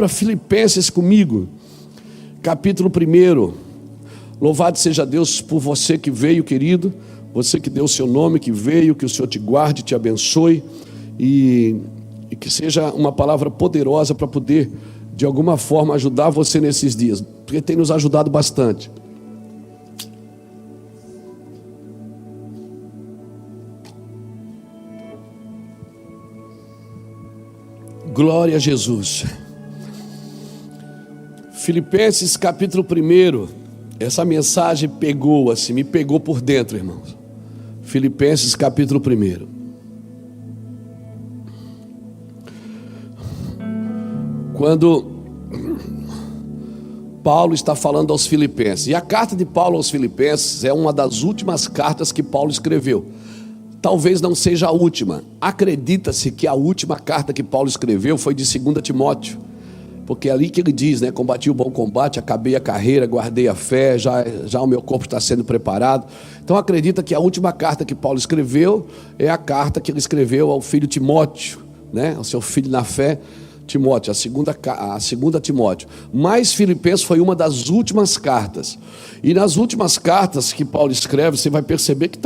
Abra Filipenses comigo, capítulo 1. Louvado seja Deus por você que veio, querido. Você que deu o seu nome, que veio. Que o Senhor te guarde, te abençoe. E que seja uma palavra poderosa para poder, de alguma forma, ajudar você nesses dias. Porque tem nos ajudado bastante. Glória a Jesus. Filipenses capítulo 1. Essa mensagem pegou assim, me pegou por dentro, irmãos. Filipenses capítulo 1. Quando Paulo está falando aos Filipenses, e a carta de Paulo aos Filipenses é uma das últimas cartas que Paulo escreveu. Talvez não seja a última. Acredita-se que a última carta que Paulo escreveu foi de 2 Timóteo, porque é ali que ele diz, né? Combati o bom combate, acabei a carreira, guardei a fé, já o meu corpo está sendo preparado. Então acredita que a última carta que Paulo escreveu é a carta que ele escreveu ao filho Timóteo, né? Ao seu filho na fé, Timóteo, a segunda Timóteo. Mas Filipenses foi uma das últimas cartas. E nas últimas cartas que Paulo escreve, você vai perceber que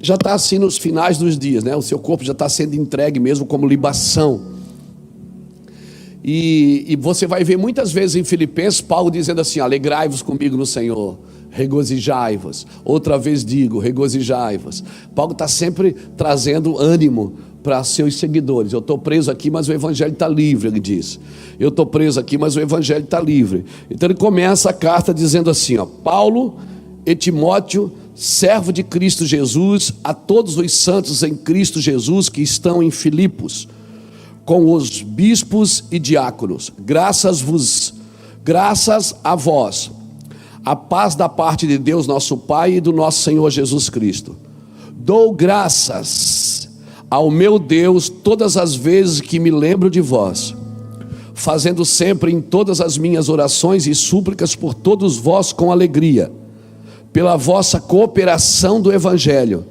já está assim nos finais dos dias, né? O seu corpo já está sendo entregue mesmo como libação. E você vai ver muitas vezes em Filipenses Paulo dizendo assim: alegrai-vos comigo no Senhor, regozijai-vos. Outra vez digo, regozijai-vos. Paulo está sempre trazendo ânimo para seus seguidores. Eu estou preso aqui, mas o evangelho está livre, ele diz. Eu estou preso aqui, mas o evangelho está livre. Então ele começa a carta dizendo assim, Paulo e Timóteo, servo de Cristo Jesus, a todos os santos em Cristo Jesus que estão em Filipos, com os bispos e diáconos, graças a vós, a paz da parte de Deus nosso Pai e do nosso Senhor Jesus Cristo. Dou graças ao meu Deus todas as vezes que me lembro de vós, fazendo sempre em todas as minhas orações e súplicas por todos vós com alegria, pela vossa cooperação do Evangelho,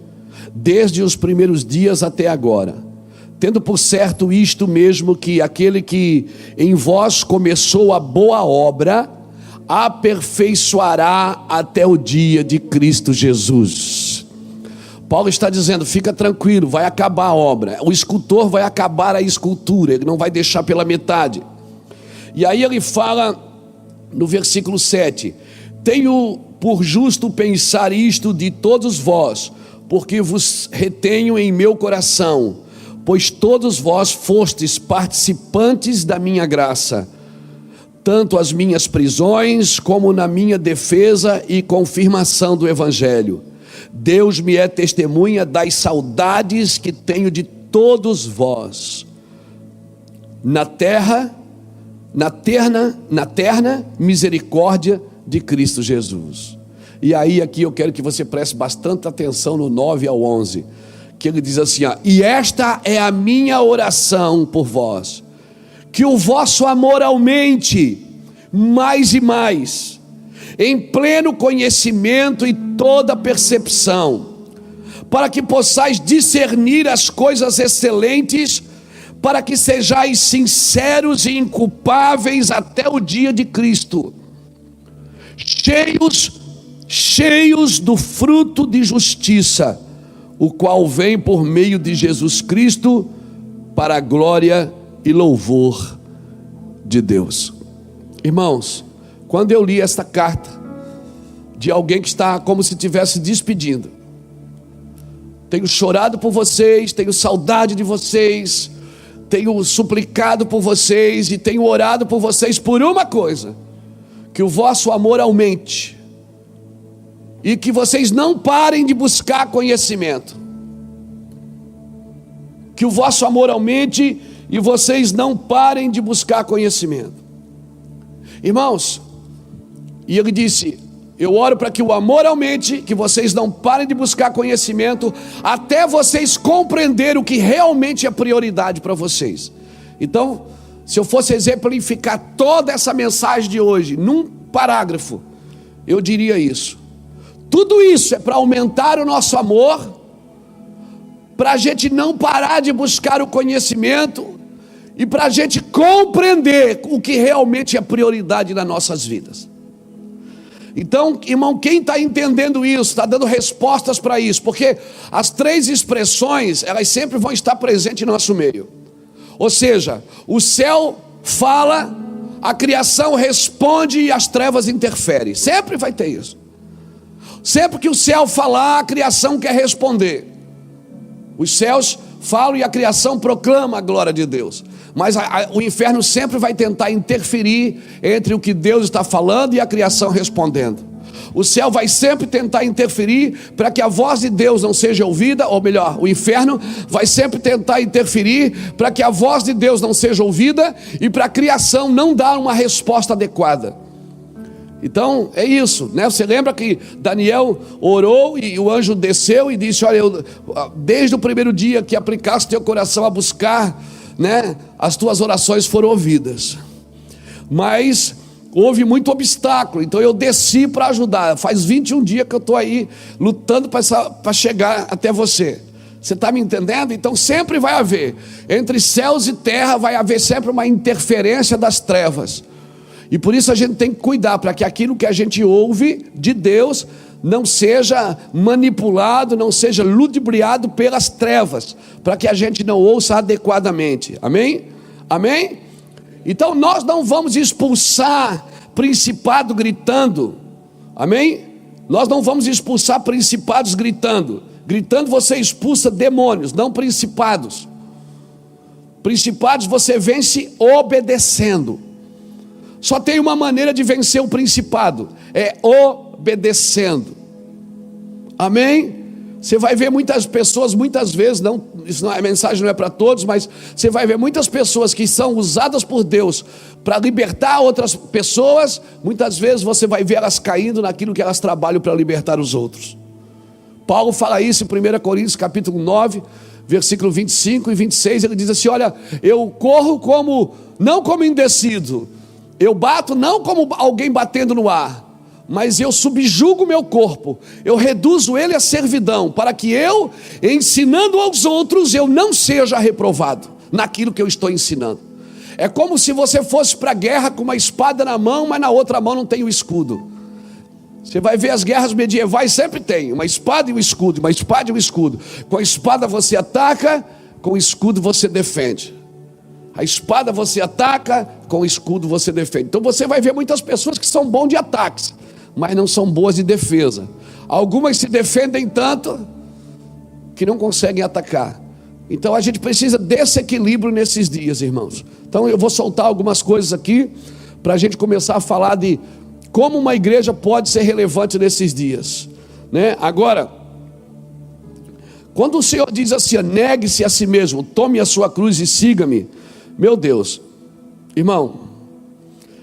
desde os primeiros dias até agora, tendo por certo isto mesmo, que aquele que em vós começou a boa obra, aperfeiçoará até o dia de Cristo Jesus. Paulo está dizendo, fica tranquilo, vai acabar a obra, o escultor vai acabar a escultura, ele não vai deixar pela metade. E aí ele fala no versículo 7, tenho por justo pensar isto de todos vós, porque vos retenho em meu coração, pois todos vós fostes participantes da minha graça, tanto as minhas prisões, como na minha defesa e confirmação do Evangelho. Deus me é testemunha das saudades que tenho de todos vós, na terna misericórdia de Cristo Jesus. E aí aqui eu quero que você preste bastante atenção no 9 ao 11, que ele diz assim, e esta é a minha oração por vós, que o vosso amor aumente mais e mais, em pleno conhecimento e toda percepção, para que possais discernir as coisas excelentes, para que sejais sinceros e inculpáveis até o dia de Cristo, cheios do fruto de justiça, o qual vem por meio de Jesus Cristo, para a glória e louvor de Deus. Irmãos, quando eu li esta carta de alguém que está como se estivesse despedindo, tenho chorado por vocês, tenho saudade de vocês, tenho suplicado por vocês e tenho orado por vocês por uma coisa, que o vosso amor aumente e que vocês não parem de buscar conhecimento, que o vosso amor aumente e vocês não parem de buscar conhecimento. Irmãos, e ele disse, eu oro para que o amor aumente, que vocês não parem de buscar conhecimento, até vocês compreenderem o que realmente é prioridade para vocês. Então, se eu fosse exemplificar toda essa mensagem de hoje, num parágrafo, eu diria isso. Tudo isso é para aumentar o nosso amor, para a gente não parar de buscar o conhecimento, e para a gente compreender o que realmente é prioridade nas nossas vidas. Então, irmão, quem está entendendo isso, está dando respostas para isso, porque as 3 expressões, elas sempre vão estar presentes no nosso meio. Ou seja, o céu fala, a criação responde e as trevas interferem. Sempre vai ter isso. Sempre que o céu falar, a criação quer responder. Os céus falam e a criação proclama a glória de Deus. Mas o inferno sempre vai tentar interferir entre o que Deus está falando e a criação respondendo. O céu vai sempre tentar interferir para que a voz de Deus não seja ouvida, ou melhor, o inferno vai sempre tentar interferir para que a voz de Deus não seja ouvida e para a criação não dar uma resposta adequada. Então é isso, né? Você lembra que Daniel orou e o anjo desceu e disse: olha, desde o primeiro dia que aplicaste teu coração a buscar, né, as tuas orações foram ouvidas, mas houve muito obstáculo, então eu desci para ajudar. Faz 21 dias que eu estou aí lutando para chegar até você. Você está me entendendo? Então sempre vai haver, entre céus e terra vai haver sempre uma interferência das trevas. E por isso a gente tem que cuidar para que aquilo que a gente ouve de Deus não seja manipulado, não seja ludibriado pelas trevas, para que a gente não ouça adequadamente. Amém? Amém? Então nós não vamos expulsar principado gritando. Amém? Nós não vamos expulsar principados gritando. Gritando você expulsa demônios, não principados. Principados você vence obedecendo. Só tem uma maneira de vencer o principado, é obedecendo. Amém? Você vai ver muitas pessoas, muitas vezes, não, isso não é, a mensagem não é para todos, mas você vai ver muitas pessoas que são usadas por Deus para libertar outras pessoas. Muitas vezes você vai ver elas caindo naquilo que elas trabalham para libertar os outros. Paulo fala isso em 1 Coríntios capítulo 9, versículo 25 e 26, ele diz assim: olha, eu corro não como indeciso, eu bato não como alguém batendo no ar, mas eu subjugo o meu corpo, eu reduzo ele à servidão, para que eu, ensinando aos outros, eu não seja reprovado naquilo que eu estou ensinando. É como se você fosse para a guerra com uma espada na mão, mas na outra mão não tem o escudo. Você vai ver as guerras medievais, sempre tem uma espada e um escudo, uma espada e um escudo. Com a espada você ataca, com o escudo você defende. A espada você ataca, com o escudo você defende. Então você vai ver muitas pessoas que são bons de ataques, mas não são boas de defesa. Algumas se defendem tanto que não conseguem atacar. Então a gente precisa desse equilíbrio nesses dias, irmãos. Então eu vou soltar algumas coisas aqui para a gente começar a falar de como uma igreja pode ser relevante nesses dias, né? Agora, quando o Senhor diz assim: negue-se a si mesmo, tome a sua cruz e siga-me. Meu Deus, irmão,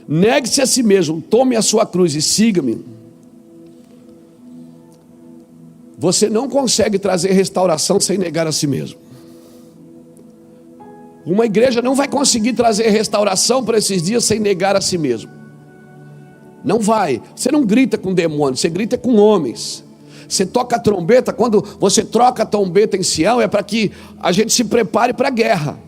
negue-se a si mesmo, tome a sua cruz e siga-me. Você não consegue trazer restauração sem negar a si mesmo. Uma igreja não vai conseguir trazer restauração para esses dias sem negar a si mesmo. Não vai. Você não grita com demônios, você grita com homens. Você toca a trombeta, quando você troca a trombeta em Sião, é para que a gente se prepare para a guerra.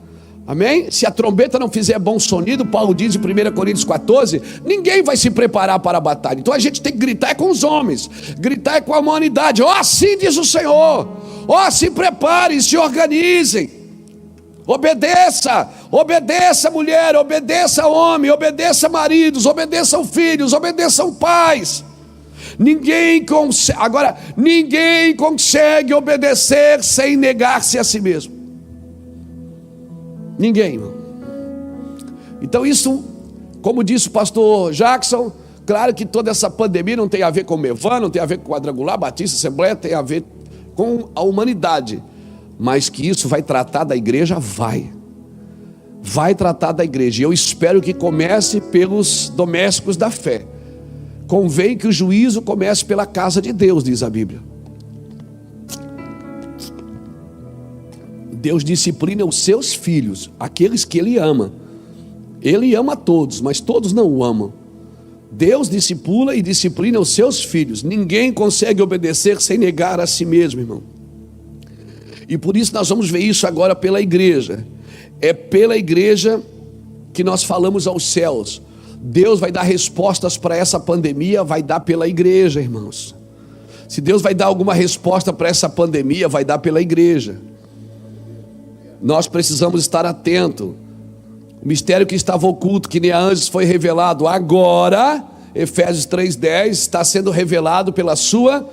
Amém? Se a trombeta não fizer bom sonido, Paulo diz em 1 Coríntios 14, ninguém vai se preparar para a batalha. Então a gente tem que gritar com os homens, gritar com a humanidade. Assim diz o Senhor. Se preparem, se organizem. Obedeça, obedeça mulher, obedeça homem, obedeça maridos, obedeçam filhos, obedeçam pais. Ninguém consegue obedecer sem negar-se a si mesmo. Ninguém, irmão. Então isso, como disse o pastor Jackson, claro que toda essa pandemia não tem a ver com o Mevan, não tem a ver com o Quadrangular, Batista, Assembleia, tem a ver com a humanidade. Mas que isso vai tratar da igreja, vai tratar da igreja. E eu espero que comece pelos domésticos da fé. Convém que o juízo comece pela casa de Deus, diz a Bíblia. Deus disciplina os seus filhos, aqueles que Ele ama. Ele ama todos, mas todos não o amam. Deus discipula e disciplina os seus filhos. Ninguém consegue obedecer sem negar a si mesmo, irmão. E por isso nós vamos ver isso agora pela igreja. É pela igreja que nós falamos aos céus. Deus vai dar respostas para essa pandemia, vai dar pela igreja, irmãos. Se Deus vai dar alguma resposta para essa pandemia, vai dar pela igreja. Nós precisamos estar atentos. O mistério que estava oculto, que nem a anjos, foi revelado agora, Efésios 3:10, está sendo revelado pela sua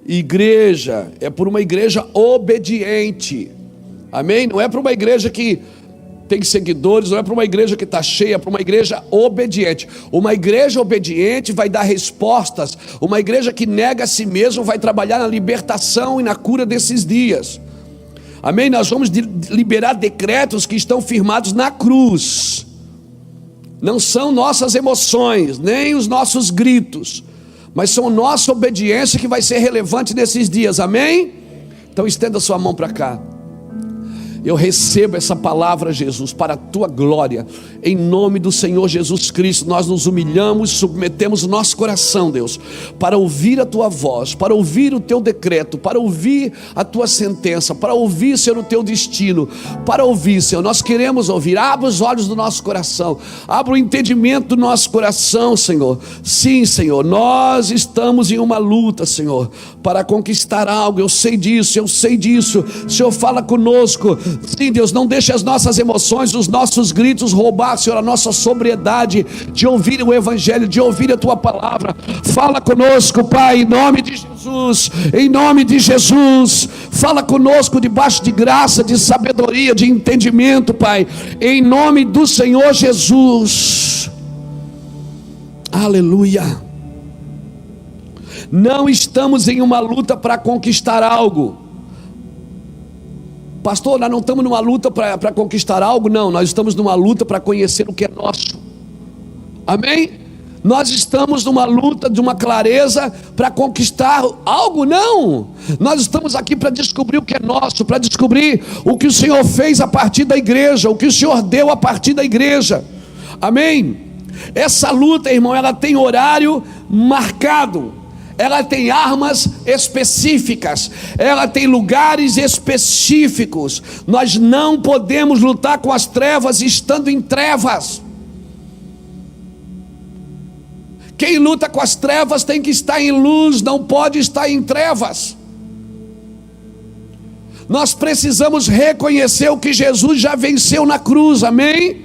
igreja. É por uma igreja obediente. Amém? Não é para uma igreja que tem seguidores, não é para uma igreja que está cheia, é para uma igreja obediente. Uma igreja obediente vai dar respostas. Uma igreja que nega a si mesmo vai trabalhar na libertação e na cura desses dias. Amém? Nós vamos liberar decretos que estão firmados na cruz. Não são nossas emoções, nem os nossos gritos, mas são nossa obediência que vai ser relevante nesses dias. Amém? Então estenda sua mão para cá. Eu recebo essa palavra, Jesus, para a tua glória, em nome do Senhor Jesus Cristo. Nós nos humilhamos, submetemos o nosso coração, Deus, para ouvir a tua voz, para ouvir o teu decreto, para ouvir a tua sentença, para ouvir, Senhor, o teu destino, para ouvir, Senhor. Nós queremos ouvir. Abra os olhos do nosso coração, abra o entendimento do nosso coração, Senhor. Sim, Senhor, nós estamos em uma luta, Senhor, para conquistar algo. Eu sei disso, eu sei disso. Senhor, fala conosco. Sim, Deus, não deixe as nossas emoções, os nossos gritos roubar, Senhor, a nossa sobriedade de ouvir o Evangelho, de ouvir a Tua palavra. Fala conosco, Pai, em nome de Jesus, em nome de Jesus. Fala conosco debaixo de graça, de sabedoria, de entendimento, Pai, em nome do Senhor Jesus. Aleluia. Não estamos em uma luta para conquistar algo. Pastor, nós não estamos numa luta para conquistar algo, não. Nós estamos numa luta para conhecer o que é nosso. Amém? Nós estamos numa luta de uma clareza para conquistar algo, não. Nós estamos aqui para descobrir o que é nosso, para descobrir o que o Senhor fez a partir da igreja, o que o Senhor deu a partir da igreja. Amém? Essa luta, irmão, ela tem horário marcado. Ela tem armas específicas, ela tem lugares específicos. Nós não podemos lutar com as trevas estando em trevas. Quem luta com as trevas tem que estar em luz, não pode estar em trevas. Nós precisamos reconhecer o que Jesus já venceu na cruz, amém?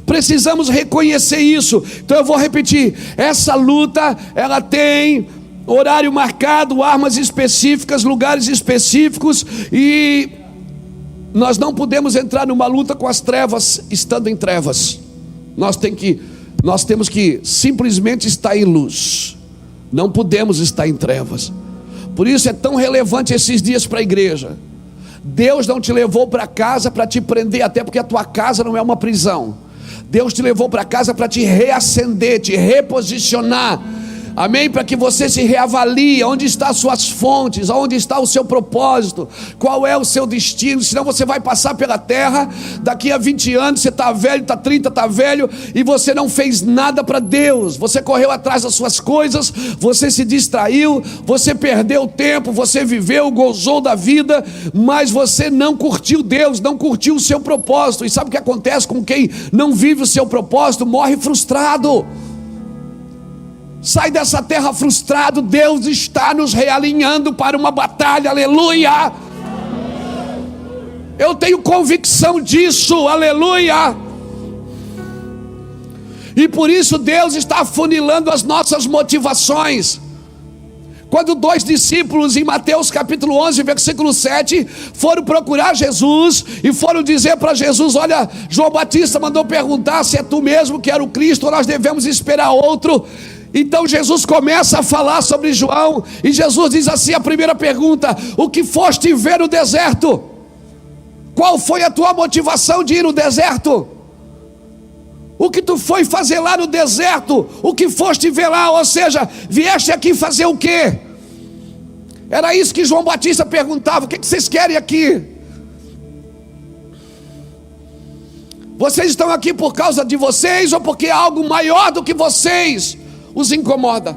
Precisamos reconhecer isso. Então eu vou repetir, essa luta, ela tem horário marcado, armas específicas, lugares específicos, e nós não podemos entrar numa luta com as trevas estando em trevas. Nós temos que simplesmente estar em luz. Não podemos estar em trevas. Por isso é tão relevante esses dias para a igreja. Deus não te levou para casa para te prender, até porque a tua casa não é uma prisão. Deus te levou para casa para te reacender, te reposicionar. Amém? Para que você se reavalie, onde estão as suas fontes, onde está o seu propósito, qual é o seu destino. Senão você vai passar pela terra, daqui a 20 anos você está velho, está 30, está velho, e você não fez nada para Deus. Você correu atrás das suas coisas, você se distraiu, você perdeu tempo, você viveu, gozou da vida, mas você não curtiu Deus, não curtiu o seu propósito. E sabe o que acontece com quem não vive o seu propósito? Morre frustrado. Sai dessa terra frustrado. Deus está nos realinhando para uma batalha, aleluia. Eu tenho convicção disso, aleluia. E por isso Deus está afunilando as nossas motivações. Quando 2 discípulos em Mateus capítulo 11, versículo 7, foram procurar Jesus e foram dizer para Jesus: olha, João Batista mandou perguntar se é tu mesmo que era o Cristo ou nós devemos esperar outro. Então Jesus começa a falar sobre João, e Jesus diz assim, a primeira pergunta: o que foste ver no deserto? Qual foi a tua motivação de ir no deserto? O que tu foi fazer lá no deserto? O que foste ver lá? Ou seja, vieste aqui fazer o quê? Era isso que João Batista perguntava: o que vocês querem aqui? Vocês estão aqui por causa de vocês, ou porque algo maior do que vocês os incomoda?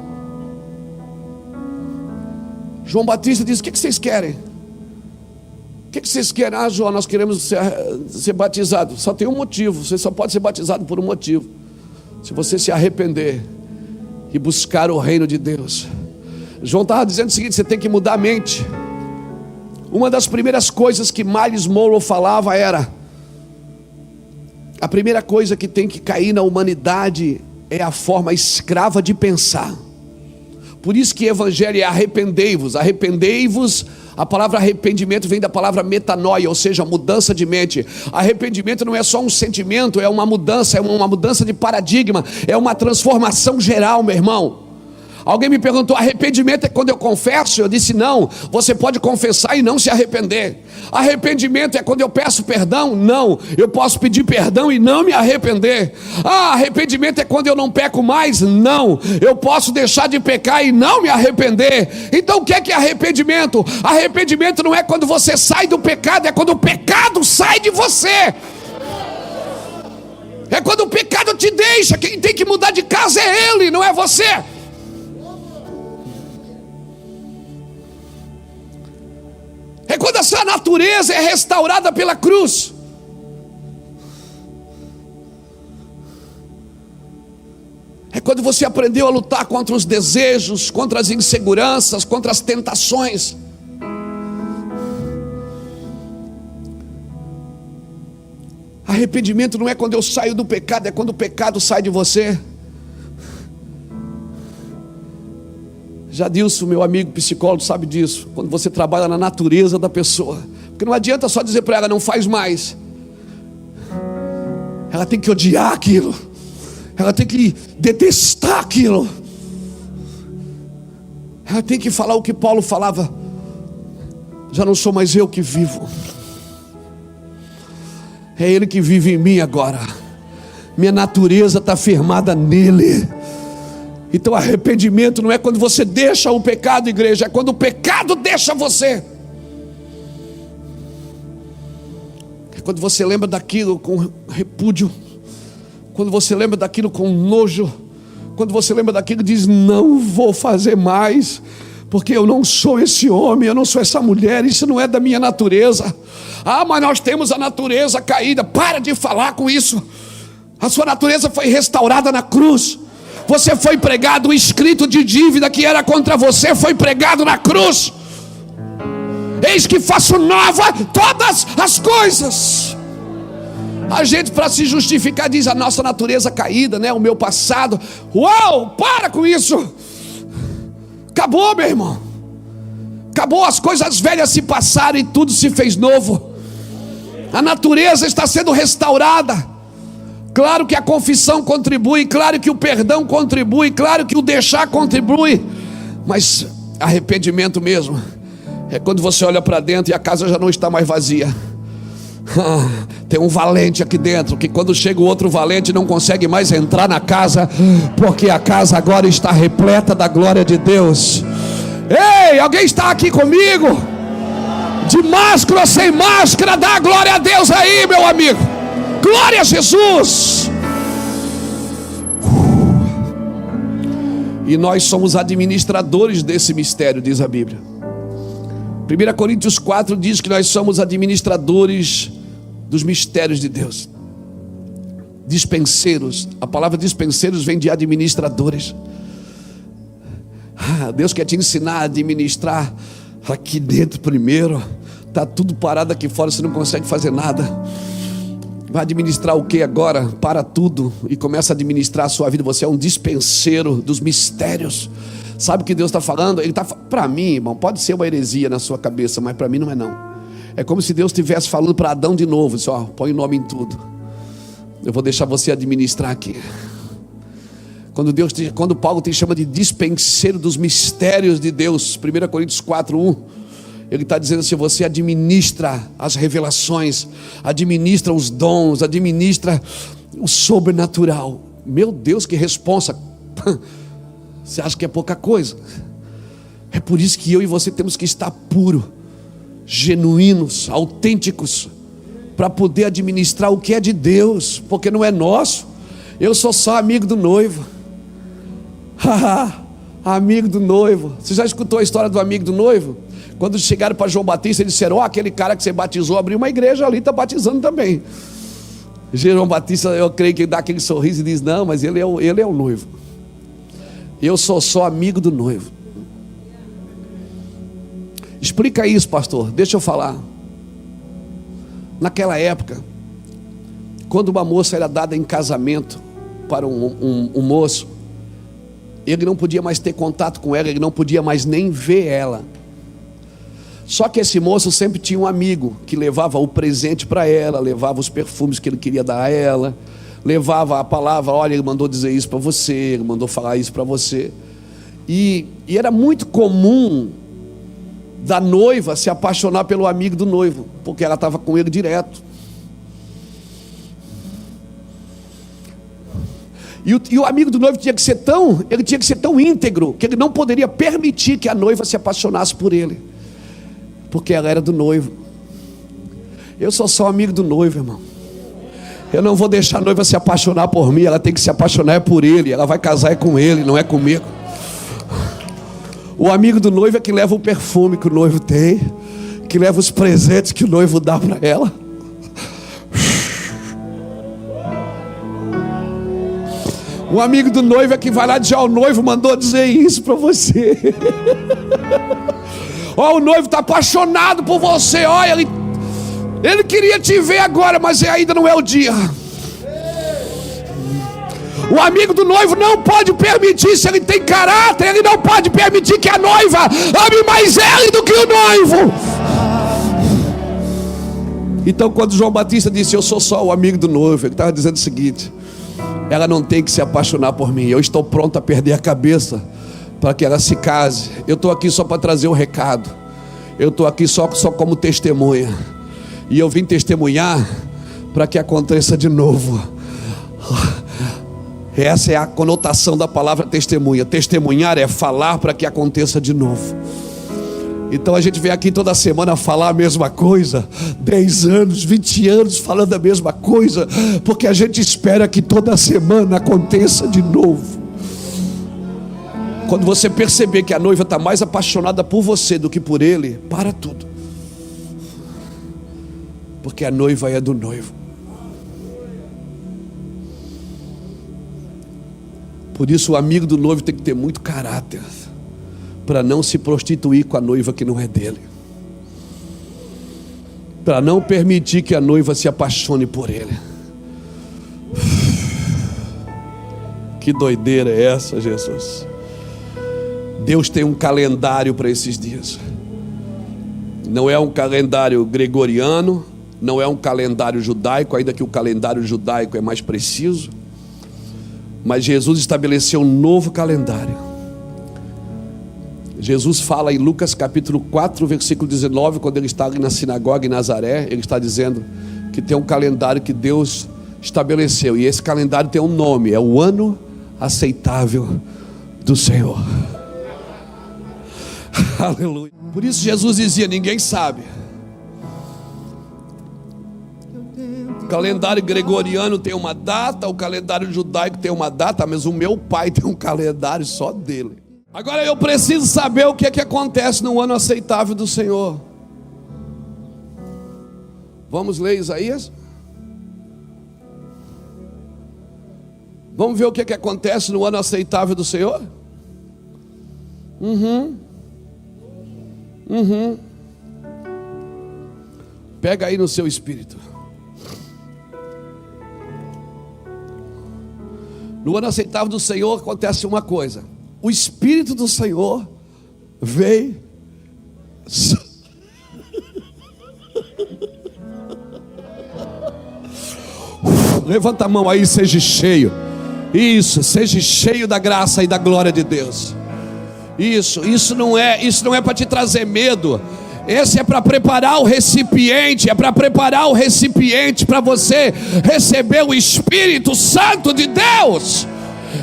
João Batista diz: o que vocês querem? que vocês querem? Ah, João, nós queremos ser batizados. Só tem um motivo, você só pode ser batizado por um motivo: se você se arrepender e buscar o reino de Deus. João estava dizendo o seguinte: você tem que mudar a mente. Uma das primeiras coisas que Miles Monroe falava era: a primeira coisa que tem que cair na humanidade é a forma escrava de pensar. Por isso que evangelho é arrependei-vos. Arrependei-vos, a palavra arrependimento vem da palavra metanoia, ou seja, mudança de mente. Arrependimento não é só um sentimento, é uma mudança de paradigma, é uma transformação geral, meu irmão. Alguém me perguntou: arrependimento é quando eu confesso? Eu disse: não, você pode confessar e não se arrepender. Arrependimento é quando eu peço perdão? Não, eu posso pedir perdão e não me arrepender. Arrependimento é quando eu não peco mais? Não, eu posso deixar de pecar e não me arrepender. Então o que é arrependimento? Arrependimento não é quando você sai do pecado, é quando o pecado sai de você. É quando o pecado te deixa. Quem tem que mudar de casa é ele, não é você. É quando a sua natureza é restaurada pela cruz. É quando você aprendeu a lutar contra os desejos, contra as inseguranças, contra as tentações. Arrependimento não é quando eu saio do pecado, é quando o pecado sai de você. Jadilson, meu amigo psicólogo, sabe disso. Quando você trabalha na natureza da pessoa, porque não adianta só dizer para ela: não faz mais. Ela tem que odiar aquilo, ela tem que detestar aquilo, ela tem que falar o que Paulo falava: já não sou mais eu que vivo, é Ele que vive em mim agora. Minha natureza está firmada nele. Então arrependimento não é quando você deixa o pecado, igreja, é quando o pecado deixa você. É quando você lembra daquilo com repúdio, quando você lembra daquilo com nojo, quando você lembra daquilo e diz: não vou fazer mais, porque eu não sou esse homem, eu não sou essa mulher, isso não é da minha natureza. Mas nós temos a natureza caída. Para de falar com isso. A sua natureza foi restaurada na cruz. Você foi pregado, o escrito de dívida que era contra você foi pregado na cruz. Eis que faço nova todas as coisas. A gente, para se justificar, diz: a nossa natureza caída, né? O meu passado. Uau, para com isso. Acabou, meu irmão. Acabou, as coisas velhas se passaram e tudo se fez novo. A natureza está sendo restaurada. Claro que a confissão contribui, claro que o perdão contribui, claro que o deixar contribui, mas arrependimento mesmo é quando você olha para dentro e a casa já não está mais vazia. Tem um valente aqui dentro que quando chega o outro valente não consegue mais entrar na casa, porque a casa agora está repleta da glória de Deus. Ei, alguém está aqui comigo? De máscara ou sem máscara, dá glória a Deus aí, meu amigo. Glória a Jesus. E nós somos administradores desse mistério, diz a Bíblia. 1 Coríntios 4 diz que nós somos administradores dos mistérios de Deus. Dispenseiros. A palavra dispenseiros vem de administradores. Deus quer te ensinar a administrar aqui dentro primeiro. Está tudo parado aqui fora, você não consegue fazer nada. Vai administrar o que agora? Para tudo e começa a administrar a sua vida. Você é um dispenseiro dos mistérios. Sabe o que Deus está falando? Ele está, para mim, irmão, pode ser uma heresia na sua cabeça, mas para mim não é não. É como se Deus estivesse falando para Adão de novo. Disse: põe o nome em tudo. Eu vou deixar você administrar aqui. Quando Paulo te chama de dispenseiro dos mistérios de Deus, 1 Coríntios 4:1, ele está dizendo assim: você administra as revelações, administra os dons, administra o sobrenatural. Meu Deus, que responsa! Você acha que é pouca coisa? É por isso que eu e você temos que estar puros, genuínos, autênticos, para poder administrar o que é de Deus, porque não é nosso. Eu sou só amigo do noivo. Amigo do noivo. Você já escutou a história do amigo do noivo? Quando chegaram para João Batista, eles disseram: aquele cara que você batizou abriu uma igreja ali, está batizando também. João Batista, eu creio que dá aquele sorriso e diz: não, mas ele é o noivo. Eu sou só amigo do noivo. Explica isso, pastor. Deixa eu falar. Naquela época, quando uma moça era dada em casamento para um moço, ele não podia mais ter contato com ela, ele não podia mais nem ver ela. Só que esse moço sempre tinha um amigo que levava o presente para ela, levava os perfumes que ele queria dar a ela, levava a palavra: olha, ele mandou dizer isso para você, ele mandou falar isso para você. E era muito comum da noiva se apaixonar pelo amigo do noivo, porque ela estava com ele direto. E o amigo do noivo tinha que ser tão íntegro, que ele não poderia permitir que a noiva se apaixonasse por ele, porque ela era do noivo. Eu sou só amigo do noivo, irmão. Eu não vou deixar a noiva se apaixonar por mim, ela tem que se apaixonar por ele. Ela vai casar com ele, não é comigo. O amigo do noivo é que leva o perfume que o noivo tem, que leva os presentes que o noivo dá para ela. O amigo do noivo é que vai lá dizer: o noivo mandou dizer isso para você. O noivo está apaixonado por você. Olha, ele queria te ver agora, mas ainda não é o dia. O amigo do noivo não pode permitir, se ele tem caráter, ele não pode permitir que a noiva ame mais ele do que o noivo. Então, quando João Batista disse: eu sou só o amigo do noivo, ele estava dizendo o seguinte: ela não tem que se apaixonar por mim. Eu estou pronto a perder a cabeça para que ela se case. Eu estou aqui só para trazer o recado. Eu estou aqui só como testemunha. E eu vim testemunhar para que aconteça de novo. Essa é a conotação da palavra testemunha. Testemunhar é falar para que aconteça de novo. Então a gente vem aqui toda semana falar a mesma coisa, 10 anos, 20 anos falando a mesma coisa, porque a gente espera que toda semana aconteça de novo. Quando você perceber que a noiva está mais apaixonada por você do que por ele, para tudo, porque a noiva é do noivo. Por isso o amigo do noivo tem que ter muito caráter, para não se prostituir com a noiva que não é dele, para não permitir que a noiva se apaixone por ele. Que doideira é essa, Jesus? Deus tem um calendário para esses dias. Não é um calendário gregoriano, não é um calendário judaico, ainda que o calendário judaico é mais preciso, mas Jesus estabeleceu um novo calendário. Jesus fala em Lucas capítulo 4, versículo 19, quando ele está ali na sinagoga em Nazaré, ele está dizendo que tem um calendário que Deus estabeleceu, e esse calendário tem um nome: é o ano aceitável do Senhor. Aleluia. Por isso Jesus dizia: ninguém sabe. O calendário gregoriano tem uma data, o calendário judaico tem uma data, mas o meu pai tem um calendário só dele. Agora eu preciso saber o que é que acontece no ano aceitável do Senhor. Vamos ler Isaías? Vamos ver o que é que acontece no ano aceitável do Senhor? Pega aí no seu espírito. No ano aceitável do Senhor acontece uma coisa: o Espírito do Senhor veio. Levanta a mão aí, seja cheio. Isso, seja cheio da graça e da glória de Deus. Isso não é para te trazer medo. Esse é para preparar o recipiente, para você receber o Espírito Santo de Deus.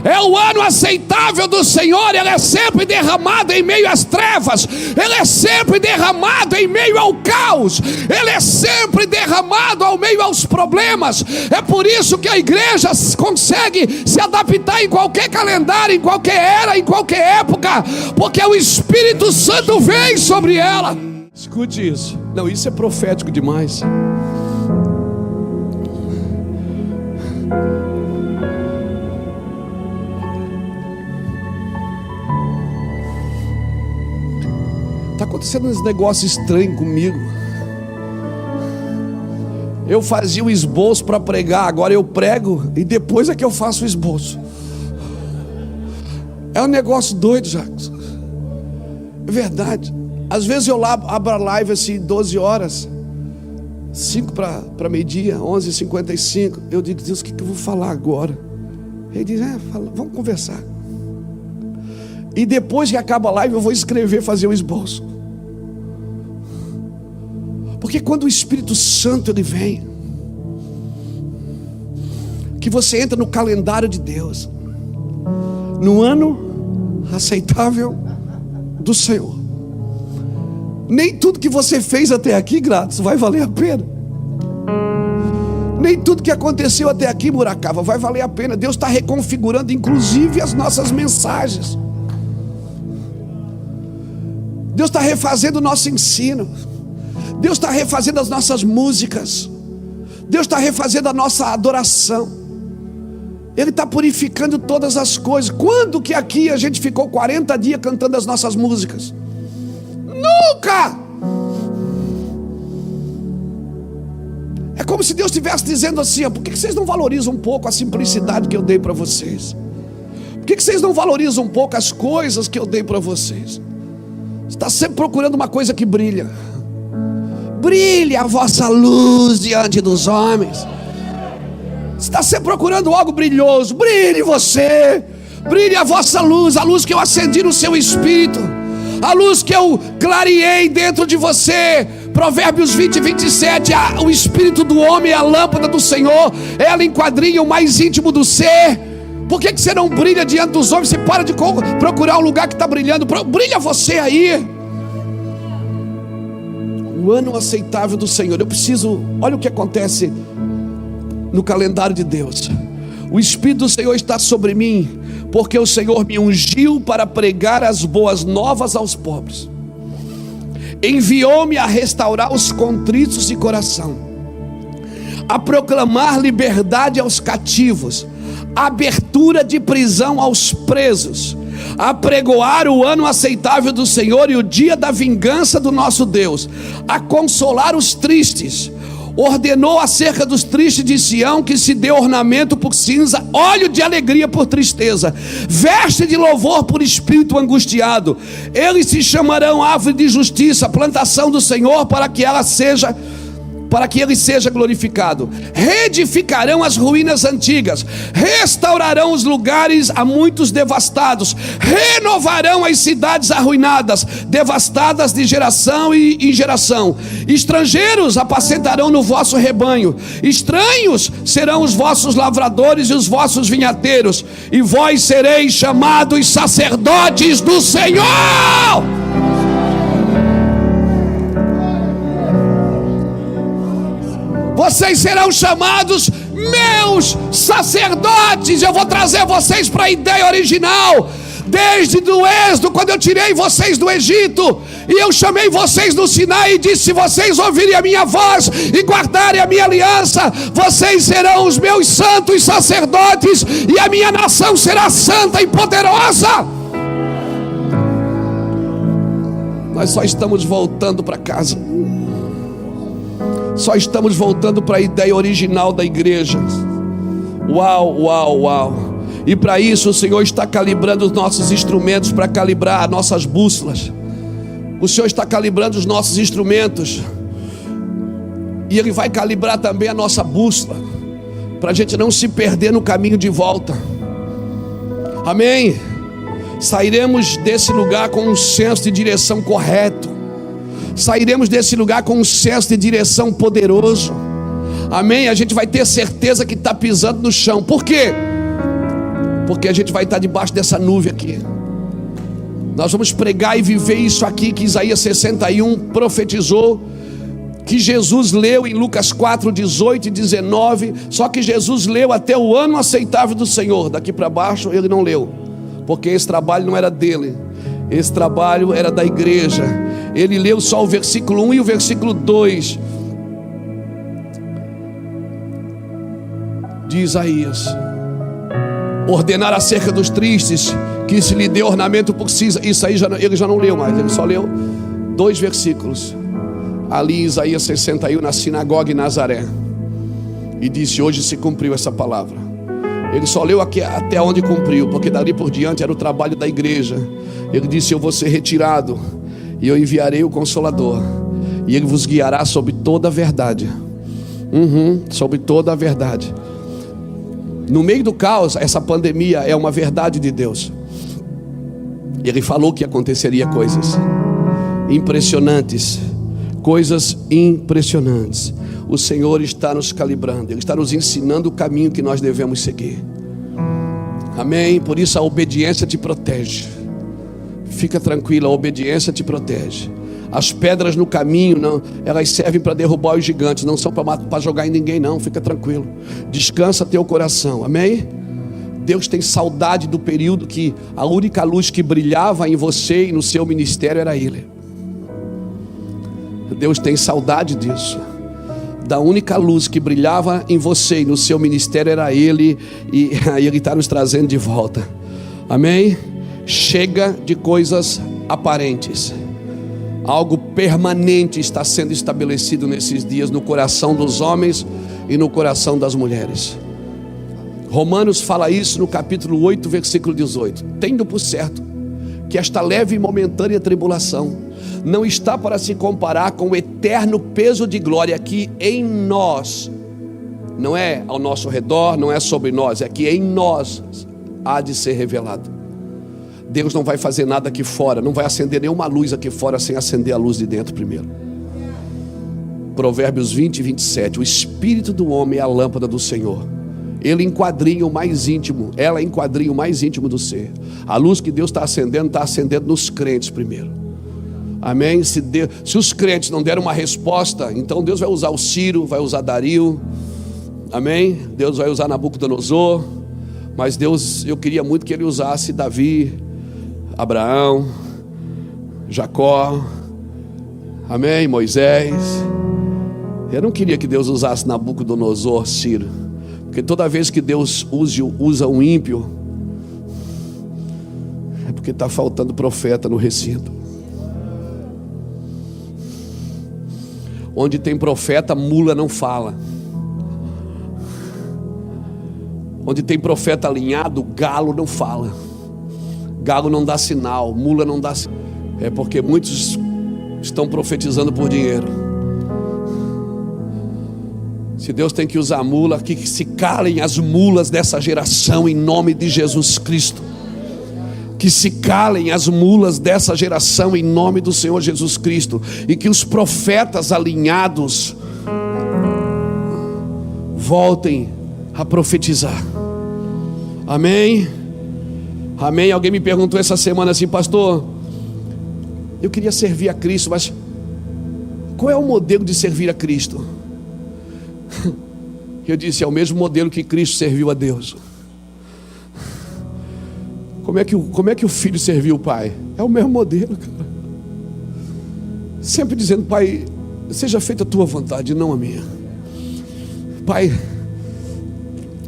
É o ano aceitável do Senhor. Ele é sempre derramado em meio às trevas. Ele é sempre derramado em meio ao caos. Ele é sempre derramado ao meio aos problemas. É por isso que a igreja consegue se adaptar em qualquer calendário, em qualquer era, em qualquer época, porque o Espírito Santo vem sobre ela. Escute isso. Não, isso é profético demais. Está acontecendo uns negócios estranhos comigo. Eu fazia o esboço para pregar, agora eu prego e depois é que eu faço o esboço. É um negócio doido, Jacques. É verdade. Às vezes eu abro a live assim, 12 horas, 5 para meio-dia, 11h55. Eu digo, Deus, o que eu vou falar agora? Ele diz, vamos conversar. E depois que acaba a live eu vou escrever, fazer o esboço. Porque quando o Espírito Santo ele vem, que você entra no calendário de Deus, no ano aceitável do Senhor, nem tudo que você fez até aqui, Grátis, vai valer a pena. Nem tudo que aconteceu até aqui, Muracava, vai valer a pena. Deus está reconfigurando inclusive as nossas mensagens. Deus está refazendo o nosso ensino. Deus está refazendo as nossas músicas. Deus está refazendo a nossa adoração. Ele está purificando todas as coisas. Quando que aqui a gente ficou 40 dias cantando as nossas músicas? Nunca! É como se Deus estivesse dizendo assim, por que vocês não valorizam um pouco a simplicidade que eu dei para vocês? Por que vocês não valorizam um pouco as coisas que eu dei para vocês? Você está sempre procurando uma coisa que brilha. Brilhe a vossa luz diante dos homens. Você está sempre procurando algo brilhoso. Brilhe você. Brilhe a vossa luz. A luz que eu acendi no seu espírito. A luz que eu clareei dentro de você. Provérbios 20:27. O espírito do homem é a lâmpada do Senhor. Ela enquadrinha o mais íntimo do ser. Por que você não brilha diante dos homens? Você para de procurar um lugar que está brilhando. Brilha você aí. O ano aceitável do Senhor. Eu preciso, olha o que acontece no calendário de Deus. O Espírito do Senhor está sobre mim, porque o Senhor me ungiu para pregar as boas novas aos pobres. Enviou-me a restaurar os contritos de coração, a proclamar liberdade aos cativos, abertura de prisão aos presos, a pregoar o ano aceitável do Senhor e o dia da vingança do nosso Deus, a consolar os tristes. Ordenou acerca dos tristes de Sião que se dê ornamento por cinza, óleo de alegria por tristeza, veste de louvor por espírito angustiado. Eles se chamarão árvore de justiça, plantação do Senhor, para que ele seja glorificado. Reedificarão as ruínas antigas, restaurarão os lugares há muitos devastados, renovarão as cidades arruinadas, devastadas de geração em geração. Estrangeiros apacentarão no vosso rebanho, estranhos serão os vossos lavradores e os vossos vinhateiros, e vós sereis chamados sacerdotes do Senhor. Vocês serão chamados meus sacerdotes. Eu vou trazer vocês para a ideia original. Desde o Êxodo, quando eu tirei vocês do Egito, e eu chamei vocês no Sinai e disse: se vocês ouvirem a minha voz e guardarem a minha aliança, vocês serão os meus santos sacerdotes, e a minha nação será santa e poderosa. Nós só estamos voltando para casa. Só estamos voltando para a ideia original da igreja. Uau, uau, uau. E para isso o Senhor está calibrando os nossos instrumentos, para calibrar nossas bússolas. O Senhor está calibrando os nossos instrumentos, e Ele vai calibrar também a nossa bússola, para a gente não se perder no caminho de volta. Amém? Sairemos desse lugar com um senso de direção correto. Sairemos desse lugar com um senso de direção poderoso. Amém? A gente vai ter certeza que está pisando no chão. Por quê? porque a gente vai estar debaixo dessa nuvem aqui. Nós vamos pregar e viver isso aqui que Isaías 61 profetizou, que Jesus leu em Lucas 4, 18 e 19. Só que Jesus leu até o ano aceitável do Senhor. Daqui para baixo ele não leu, porque esse trabalho não era dele, esse trabalho era da igreja. Ele leu só o versículo 1 e o versículo 2 de Isaías. Ordenar acerca dos tristes, que se lhe dê ornamento por si. Isso aí ele já não leu mais, ele só leu 2 versículos ali em Isaías 61, na sinagoga em Nazaré, e disse: hoje se cumpriu essa palavra. Ele só leu aqui até onde cumpriu, porque dali por diante era o trabalho da igreja. Ele disse: eu vou ser retirado e eu enviarei o Consolador, e ele vos guiará sobre toda a verdade. Sobre toda a verdade. No meio do caos, essa pandemia é uma verdade de Deus. Ele falou que aconteceria coisas impressionantes, coisas impressionantes. O Senhor está nos calibrando, Ele está nos ensinando o caminho que nós devemos seguir. Amém? Por isso a obediência te protege. Fica tranquila, a obediência te protege. As pedras no caminho, não, elas servem para derrubar os gigantes, não são para jogar em ninguém, não. Fica tranquilo, descansa teu coração. Amém? Deus tem saudade do período que a única luz que brilhava em você e no seu ministério era Ele. Deus tem saudade disso. Da única luz que brilhava em você e no seu ministério era Ele. E aí Ele está nos trazendo de volta. Amém? Chega de coisas aparentes. Algo permanente está sendo estabelecido nesses dias no coração dos homens e no coração das mulheres. Romanos fala isso no capítulo 8, versículo 18. Tendo por certo que esta leve e momentânea tribulação não está para se comparar com o eterno peso de glória que em nós, não é ao nosso redor, não é sobre nós, é que em nós há de ser revelado. Deus não vai fazer nada aqui fora, não vai acender nenhuma luz aqui fora sem acender a luz de dentro primeiro. Provérbios 20 e 27. O espírito do homem é a lâmpada do Senhor. Ele enquadrinha o mais íntimo, ela enquadrinha o mais íntimo do ser. A luz que Deus está acendendo nos crentes primeiro. Amém? Se os crentes não deram uma resposta, então Deus vai usar o Ciro, vai usar Dario. Amém? Deus vai usar Nabucodonosor. Mas Deus, eu queria muito que Ele usasse Davi, Abraão, Jacó, amém, Moisés. Eu não queria que Deus usasse Nabucodonosor, Ciro, porque toda vez que Deus usa um ímpio, é porque está faltando profeta no recinto. Onde tem profeta, mula não fala. Onde tem profeta alinhado, galo não fala. Galo não dá sinal, mula não dá sinal. É porque muitos estão profetizando por dinheiro. Se Deus tem que usar mula, que se calem as mulas dessa geração em nome de Jesus Cristo. Que se calem as mulas dessa geração em nome do Senhor Jesus Cristo. E que os profetas alinhados voltem a profetizar. Amém? Amém? Alguém me perguntou essa semana assim: pastor, eu queria servir a Cristo, mas qual é o modelo de servir a Cristo? Eu disse: é o mesmo modelo que Cristo serviu a Deus. Como é que o filho serviu o pai? É o mesmo modelo, cara. Sempre dizendo: Pai, seja feita a tua vontade, não a minha. Pai,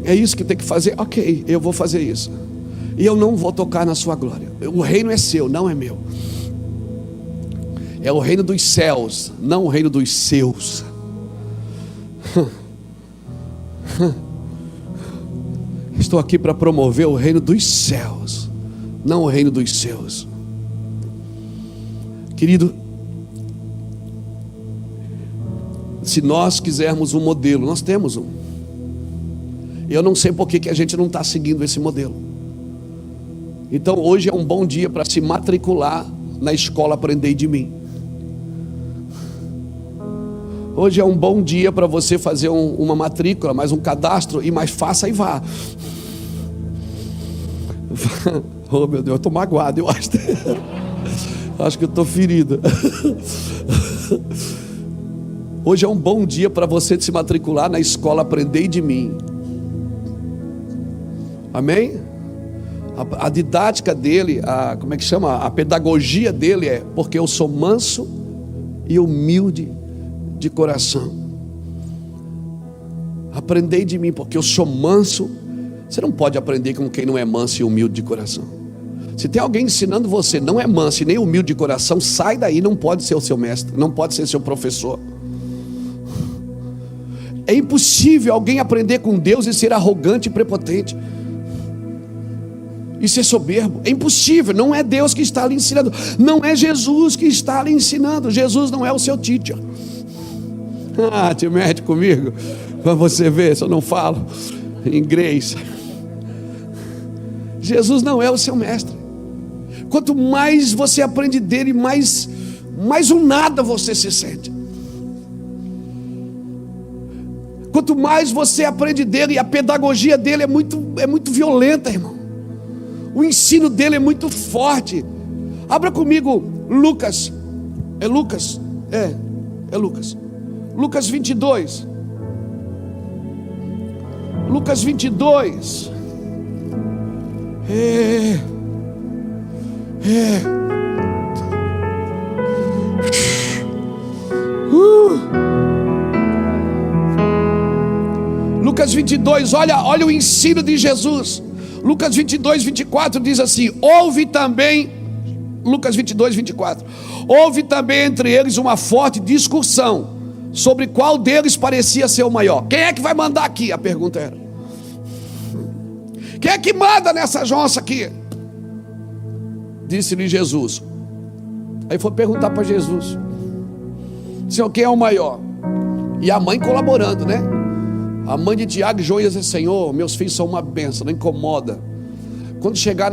é isso que tem que fazer? Ok, eu vou fazer isso. E eu não vou tocar na sua glória. O reino é seu, não é meu. É o reino dos céus, não o reino dos seus. Estou aqui para promover o reino dos céus, não o reino dos seus. Querido, se nós quisermos um modelo, nós temos um. Eu não sei por que a gente não está seguindo esse modelo. Então hoje é um bom dia para se matricular na escola Aprendei de Mim. Hoje é um bom dia para você fazer uma matrícula, mais um cadastro, e mais faça e vá. Oh meu Deus, eu estou magoado, eu acho. Acho que eu estou ferido. Hoje é um bom dia para você se matricular na escola Aprendei de Mim. Amém? A didática dele, como é que chama? A pedagogia dele é: porque eu sou manso e humilde de coração. Aprendei de mim, porque eu sou manso. Você não pode aprender com quem não é manso e humilde de coração. Se tem alguém ensinando você, não é manso e nem humilde de coração, sai daí, não pode ser o seu mestre, não pode ser seu professor. É impossível alguém aprender com Deus e ser arrogante e prepotente e ser soberbo. É impossível, não é Deus que está lhe ensinando, não é Jesus que está lhe ensinando. Jesus não é o seu teacher. Te mete comigo para você ver se eu não falo inglês. Jesus não é o seu mestre. Quanto mais você aprende dele, mais um nada você se sente. Quanto mais você aprende dele, e a pedagogia dele é muito violenta, irmão. O ensino dele é muito forte. Abra comigo Lucas. É Lucas? É Lucas. Lucas 22. Lucas 22. Lucas 22, olha o ensino de Jesus. Lucas 22, 24 diz assim: houve também, Lucas 22, 24, houve também entre eles uma forte discussão sobre qual deles parecia ser o maior. Quem é que vai mandar aqui? A pergunta era: quem é que manda nessa jonça aqui? Disse-lhe Jesus. Aí foi perguntar para Jesus: Senhor, quem é o maior? E a mãe colaborando, né? A mãe de Tiago e João ia dizer: Senhor, meus filhos são uma bênção, não incomoda. Quando chegar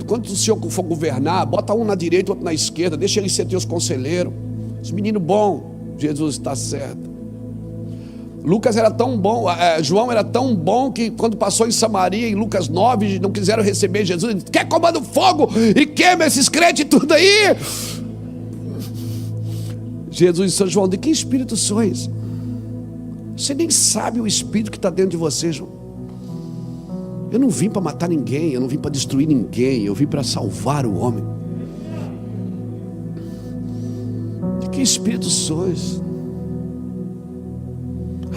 quando o Senhor for governar, bota um na direita, outro na esquerda, deixa eles ser teus conselheiros. Esse menino bom. Jesus está certo. Lucas era tão bom, João era tão bom que quando passou em Samaria, em Lucas 9, não quiseram receber Jesus. Ele disse: quer comando fogo e queima esses crentes tudo aí? Jesus disse: João, de que espírito sois? Você nem sabe o espírito que está dentro de você, João. Eu não vim para matar ninguém, eu não vim para destruir ninguém, eu vim para salvar o homem. De que espírito sois?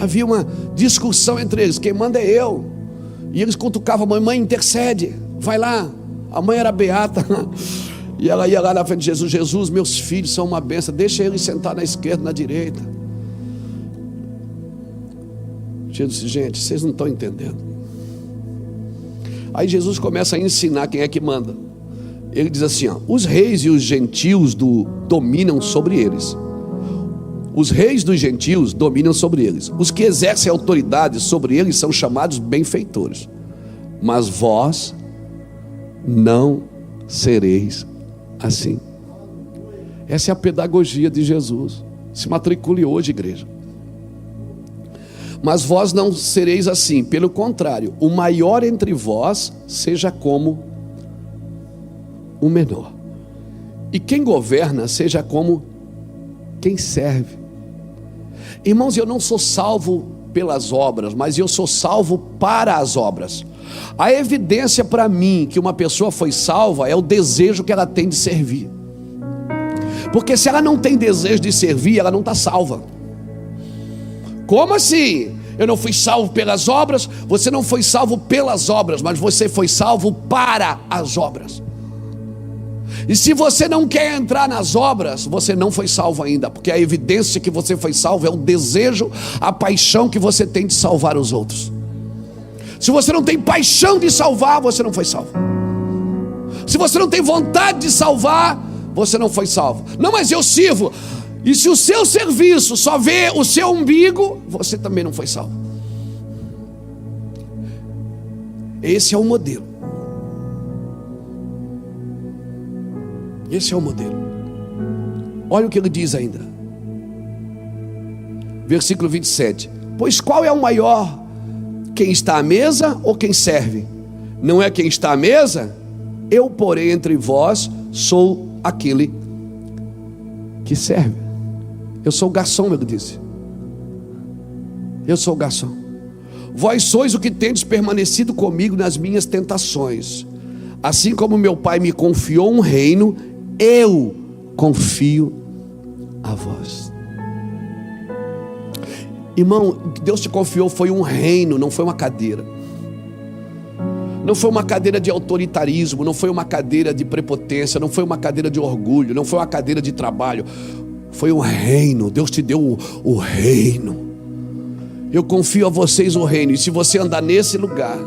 Havia uma discussão entre eles: quem manda é eu. E eles cutucavam a mãe: mãe, intercede, vai lá. A mãe era beata, e ela ia lá na frente de Jesus: Jesus, meus filhos são uma bênção, deixa eles sentar na esquerda, na direita. Jesus disse: gente, vocês não estão entendendo. Aí Jesus começa a ensinar quem é que manda. Ele diz assim: os reis e os gentios dominam sobre eles. Os reis dos gentios dominam sobre eles. Os que exercem autoridade sobre eles são chamados benfeitores. Mas vós não sereis assim. Essa é a pedagogia de Jesus. Se matricule hoje, igreja. Mas vós não sereis assim. Pelo contrário, o maior entre vós seja como o menor. E quem governa seja como quem serve. Irmãos, eu não sou salvo pelas obras, mas eu sou salvo para as obras. A evidência para mim que uma pessoa foi salva é o desejo que ela tem de servir. Porque se ela não tem desejo de servir, ela não está salva. Como assim? Eu não fui salvo pelas obras? Você não foi salvo pelas obras, mas você foi salvo para as obras. E se você não quer entrar nas obras, você não foi salvo ainda, porque a evidência que você foi salvo é o desejo, a paixão que você tem de salvar os outros. Se você não tem paixão de salvar, você não foi salvo. Se você não tem vontade de salvar, você não foi salvo. Não, mas eu sirvo. E se o seu serviço só vê o seu umbigo, você também não foi salvo. Esse é o modelo. Esse é o modelo. Olha o que ele diz ainda. Versículo 27. Pois qual é o maior? Quem está à mesa ou quem serve? Não é quem está à mesa, Eu, porém, entre vós sou aquele que serve. Eu sou o garçom, ele disse. Eu sou o garçom. Vós sois o que tendes permanecido comigo nas minhas tentações. Assim como meu pai me confiou um reino, eu confio a vós. Irmão, o que Deus te confiou foi um reino, não foi uma cadeira. Não foi uma cadeira de autoritarismo, não foi uma cadeira de prepotência, não foi uma cadeira de orgulho, não foi uma cadeira de trabalho. Foi um reino. Deus te deu o reino. Eu confio a vocês o reino. E se você andar nesse lugar,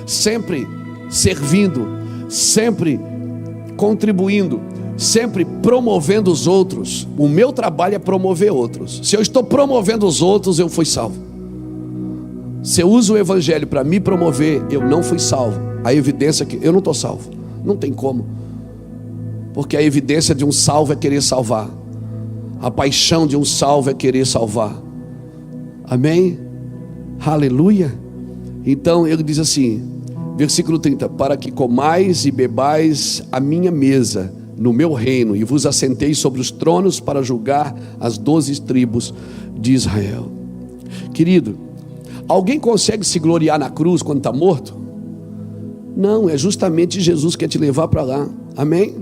sempre servindo, sempre contribuindo, sempre promovendo os outros, o meu trabalho é promover outros. Se eu estou promovendo os outros, eu fui salvo. Se eu uso o evangelho para me promover, eu não fui salvo. A evidência é que eu não estou salvo. Não tem como. Porque a evidência de um salvo é querer salvar. A paixão de um salvo é querer salvar. Amém? Aleluia. Então ele diz assim, versículo 30: para que comais e bebais a minha mesa no meu reino, e vos assenteis sobre os tronos para julgar as 12 tribos de Israel. Querido, alguém consegue se gloriar na cruz quando está morto? Não, é justamente Jesus que quer te levar para lá. Amém?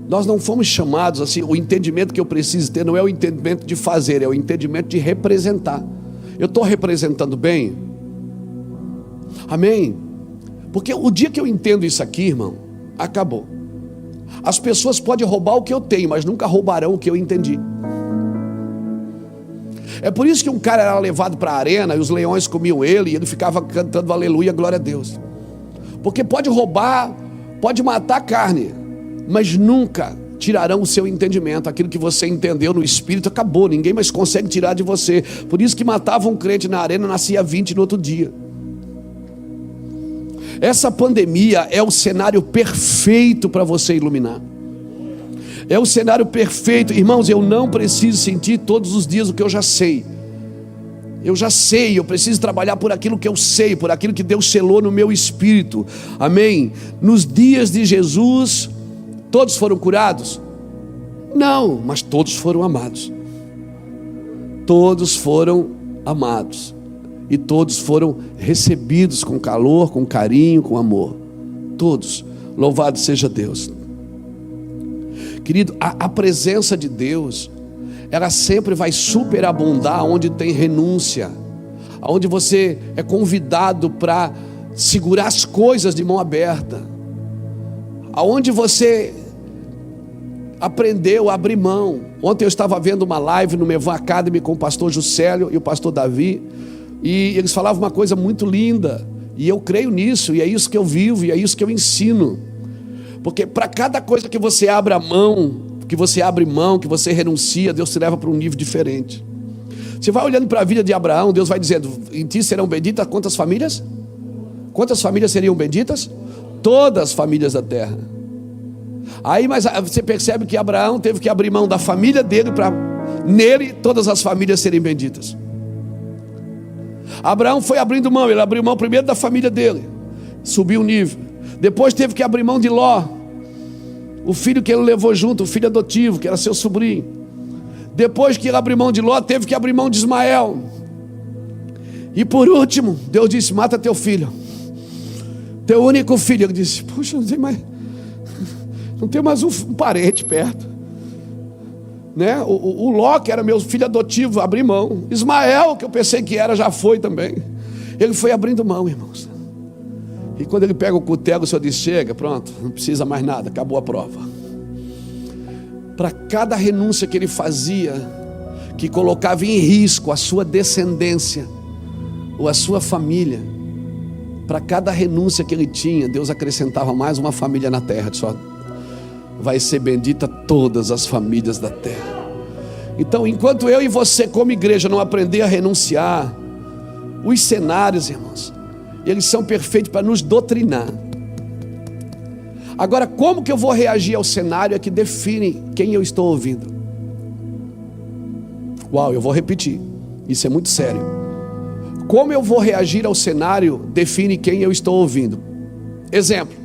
Nós não fomos chamados assim. O entendimento que eu preciso ter não é o entendimento de fazer, é o entendimento de representar. Eu estou representando bem? Amém? Porque o dia que eu entendo isso aqui, irmão, acabou. As pessoas podem roubar o que eu tenho, mas nunca roubarão o que eu entendi. É por isso que um cara era levado para a arena e os leões comiam ele, e ele ficava cantando aleluia, glória a Deus. Porque pode roubar, pode matar a carne, mas nunca tirarão o seu entendimento. Aquilo que você entendeu no espírito acabou, ninguém mais consegue tirar de você. Por isso que matavam um crente na arena, nascia 20 no outro dia. Essa pandemia é o cenário perfeito para você iluminar. É o cenário perfeito. Irmãos, eu não preciso sentir todos os dias o que eu já sei. Eu já sei, eu preciso trabalhar por aquilo que eu sei, por aquilo que Deus selou no meu espírito. Amém? Nos dias de Jesus, todos foram curados? Não, mas todos foram amados. Todos foram amados. E todos foram recebidos com calor, com carinho, com amor. Todos. Louvado seja Deus. Querido, a presença de Deus, ela sempre vai superabundar onde tem renúncia, onde você é convidado para segurar as coisas de mão aberta, aonde você aprendeu a abrir mão. Ontem eu estava vendo uma live no Mevan Academy com o pastor Juscelio e o pastor Davi, e eles falavam uma coisa muito linda, e eu creio nisso, e é isso que eu vivo, e é isso que eu ensino. Porque para cada coisa que você abre mão, que você renuncia, Deus te leva para um nível diferente. Você vai olhando para a vida de Abraão, Deus vai dizendo: em ti serão benditas quantas famílias? Quantas famílias seriam benditas? Todas as famílias da terra. Aí, mas você percebe que Abraão teve que abrir mão da família dele para nele todas as famílias serem benditas. Abraão foi abrindo mão, ele abriu mão primeiro da família dele, subiu o nível. Depois teve que abrir mão de Ló, o filho que ele levou junto, o filho adotivo, que era seu sobrinho. Depois que ele abriu mão de Ló, teve que abrir mão de Ismael. E por último, Deus disse: mata teu filho, teu único filho. Ele disse: puxa, não tem mais um parente perto, né? O Ló, que era meu filho adotivo, abri mão. Ismael, que eu pensei que era, já foi também. Ele foi abrindo mão, irmãos. E quando ele pega o cutelo, o Senhor diz: chega, pronto, não precisa mais nada, acabou a prova. Para cada renúncia que ele fazia, que colocava em risco a sua descendência ou a sua família, para cada renúncia que ele tinha, Deus acrescentava mais uma família na terra. Só vai ser bendita todas as famílias da terra. Então, enquanto eu e você como igreja não aprender a renunciar, os cenários, irmãos, eles são perfeitos para nos doutrinar. Agora, como que eu vou reagir ao cenário é que define quem eu estou ouvindo. Uau, eu vou repetir, isso é muito sério. Como eu vou reagir ao cenário define quem eu estou ouvindo. Exemplo: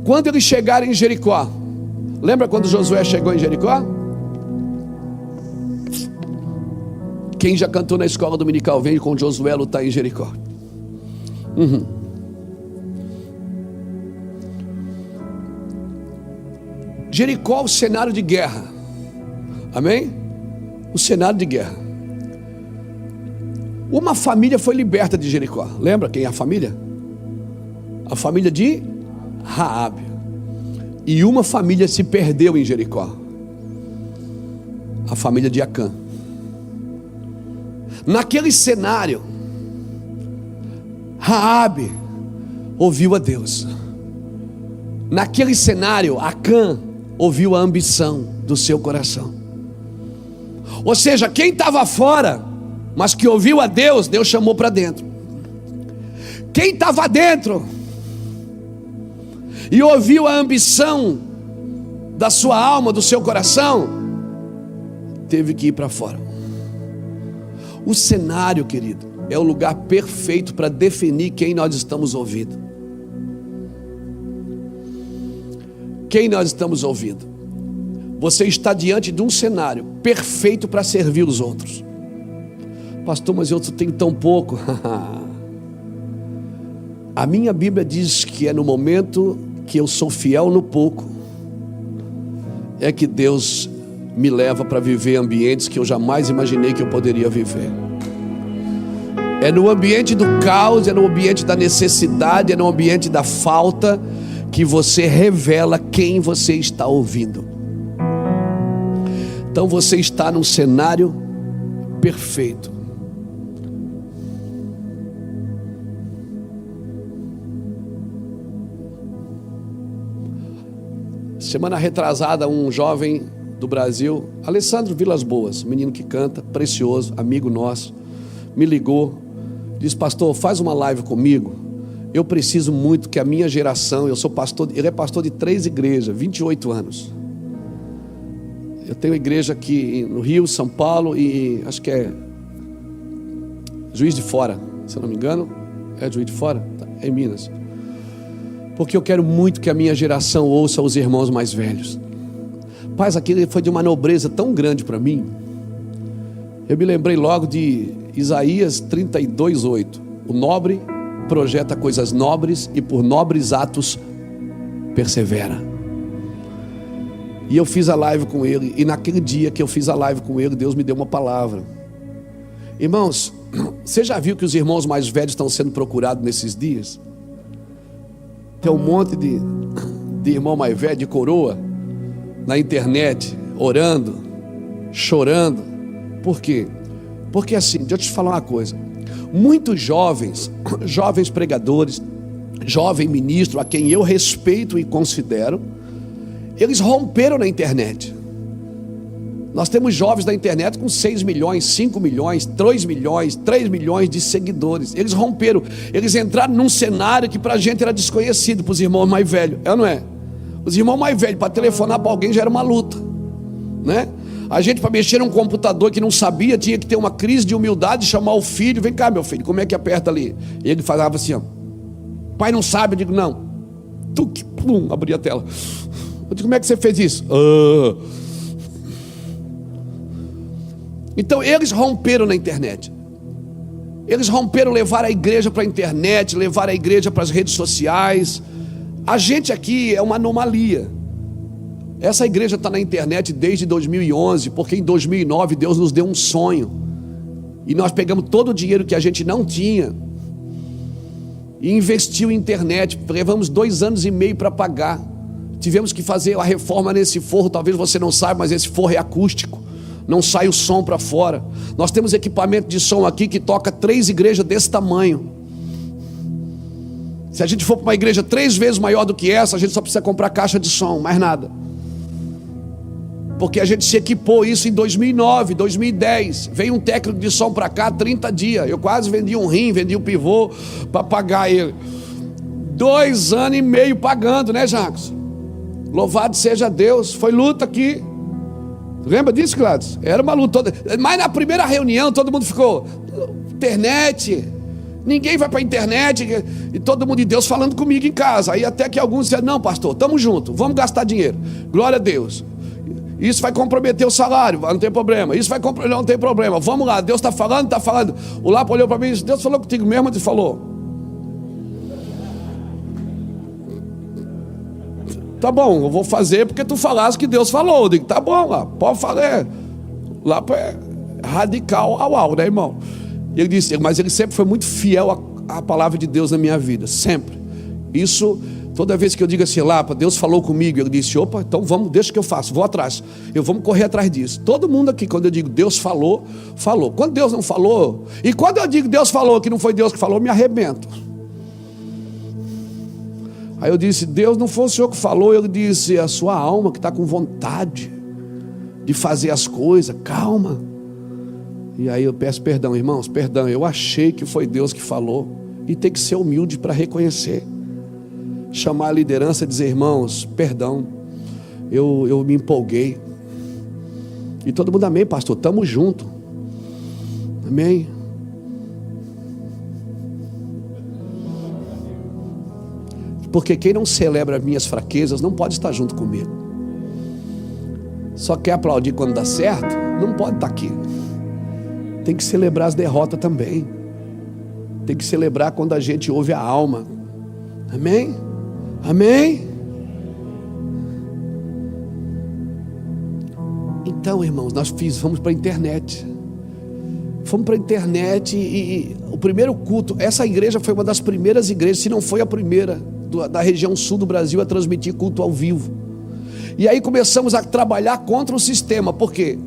Quando eles chegaram em Jericó, lembra quando Josué chegou em Jericó? Quem já cantou na escola dominical, vem com Josué lutar em Jericó. Jericó, o cenário de guerra. Amém? O cenário de guerra. Uma família foi liberta de Jericó. Lembra quem é a família? A família de Raabe. E uma família se perdeu em Jericó. A família de Acã. Naquele cenário, Raabe ouviu a Deus. Naquele cenário, Acã ouviu a ambição do seu coração. Ou seja, quem estava fora, mas que ouviu a Deus, Deus chamou para dentro. Quem estava dentro e ouviu a ambição da sua alma, do seu coração, teve que ir para fora. O cenário, querido, é o lugar perfeito para definir quem nós estamos ouvindo. Quem nós estamos ouvindo? Você está diante de um cenário perfeito para servir os outros. Pastor, mas eu tenho tão pouco. A minha Bíblia diz que é no momento que eu sou fiel no pouco, é que Deus me leva para viver ambientes que eu jamais imaginei que eu poderia viver. É no ambiente do caos, é no ambiente da necessidade, é no ambiente da falta que você revela quem você está ouvindo. Então você está num cenário perfeito. Semana retrasada, um jovem do Brasil, Alessandro Vilas Boas, menino que canta, precioso, amigo nosso, me ligou, disse: pastor, faz uma live comigo, eu preciso muito que a minha geração, eu sou pastor, ele é pastor de 3 igrejas, 28 anos, eu tenho igreja aqui no Rio, São Paulo e acho que é Juiz de Fora, se eu não me engano, é Juiz de Fora, é em Minas, porque eu quero muito que a minha geração ouça os irmãos mais velhos. Paz, aquilo foi de uma nobreza tão grande para mim. Eu me lembrei logo de Isaías 32:8. O nobre projeta coisas nobres e por nobres atos persevera. E eu fiz a live com ele, e naquele dia que eu fiz a live com ele, Deus me deu uma palavra. Irmãos, você já viu que os irmãos mais velhos estão sendo procurados nesses dias? Tem um monte de irmão mais velho, de coroa, na internet, orando, chorando. Por quê? Porque assim, deixa eu te falar uma coisa. Muitos jovens pregadores, jovem ministro, a quem eu respeito e considero, eles romperam na internet. Nós temos jovens na internet com 6 milhões, 5 milhões, 3 milhões, 3 milhões de seguidores. Eles romperam, eles entraram num cenário que para a gente era desconhecido, para os irmãos mais velhos, é ou não é? Os irmãos mais velhos, para telefonar para alguém já era uma luta, né? A gente, para mexer num computador que não sabia, tinha que ter uma crise de humildade, chamar o filho: vem cá, meu filho, como é que aperta ali? E ele falava assim, ó: pai não sabe. Eu digo: não. Tuc, plum, abri a tela. Eu digo: como é que você fez isso? Então eles romperam na internet. Eles romperam, levar a igreja para a internet, levar a igreja para as redes sociais. A gente aqui é uma anomalia. Essa igreja está na internet desde 2011, porque em 2009 Deus nos deu um sonho, e nós pegamos todo o dinheiro que a gente não tinha e investiu em internet. Levamos 2 anos e meio para pagar. Tivemos que fazer a reforma nesse forro. Talvez você não saiba, mas esse forro é acústico, não sai o som para fora. Nós temos equipamento de som aqui que toca 3 igrejas desse tamanho. Se a gente for para uma igreja 3 vezes maior do que essa, a gente só precisa comprar caixa de som, mais nada. Porque a gente se equipou isso em 2009, 2010. Veio um técnico de som para cá, 30 dias. Eu quase vendi um rim, vendi um pivô para pagar ele. 2 anos e meio pagando, né, Jacques? Louvado seja Deus. Foi luta aqui. Lembra disso, Gladys? Era uma luta toda. Mas na primeira reunião todo mundo ficou: internet, Ninguém vai para a internet e todo mundo de Deus falando comigo em casa. Aí até que alguns disseram, não pastor, estamos juntos, vamos gastar dinheiro. Glória a Deus. Isso vai comprometer o salário, não tem problema. Isso vai comprometer, não tem problema. Vamos lá, Deus está falando, está falando. O Lapa olhou para mim e disse, Deus falou contigo mesmo? Ele falou. Tá bom, eu vou fazer porque tu falaste que Deus falou. Eu digo, tá bom, lá, pode fazer. Lapa é radical ao, né, irmão? E ele disse, mas ele sempre foi muito fiel à palavra de Deus na minha vida, sempre. Isso, toda vez que eu digo assim, Lapa, Deus falou comigo, ele disse, opa, então vamos, deixa que eu faço, vou atrás. Vamos correr atrás disso. Todo mundo aqui, quando eu digo Deus falou, falou. Quando Deus não falou, e quando eu digo Deus falou, que não foi Deus que falou, eu me arrebento. Aí eu disse, Deus não foi o Senhor que falou. Ele disse, a sua alma que está com vontade de fazer as coisas, calma. E aí eu peço perdão, irmãos, perdão, eu achei que foi Deus que falou. E tem que ser humilde para reconhecer. Chamar a liderança e dizer, irmãos, perdão, eu me empolguei. E todo mundo, amém, pastor, estamos juntos. Amém. Porque quem não celebra as minhas fraquezas não pode estar junto comigo. Só quer aplaudir quando dá certo, não pode estar aqui. Tem que celebrar as derrotas também. Tem que celebrar quando a gente ouve a alma. Amém? Amém? Então, irmãos, nós fomos para a internet. Fomos para a internet e o primeiro culto, essa igreja foi uma das primeiras igrejas, se não foi a primeira, da região sul do Brasil a transmitir culto ao vivo. E aí começamos a trabalhar contra o sistema. Por quê?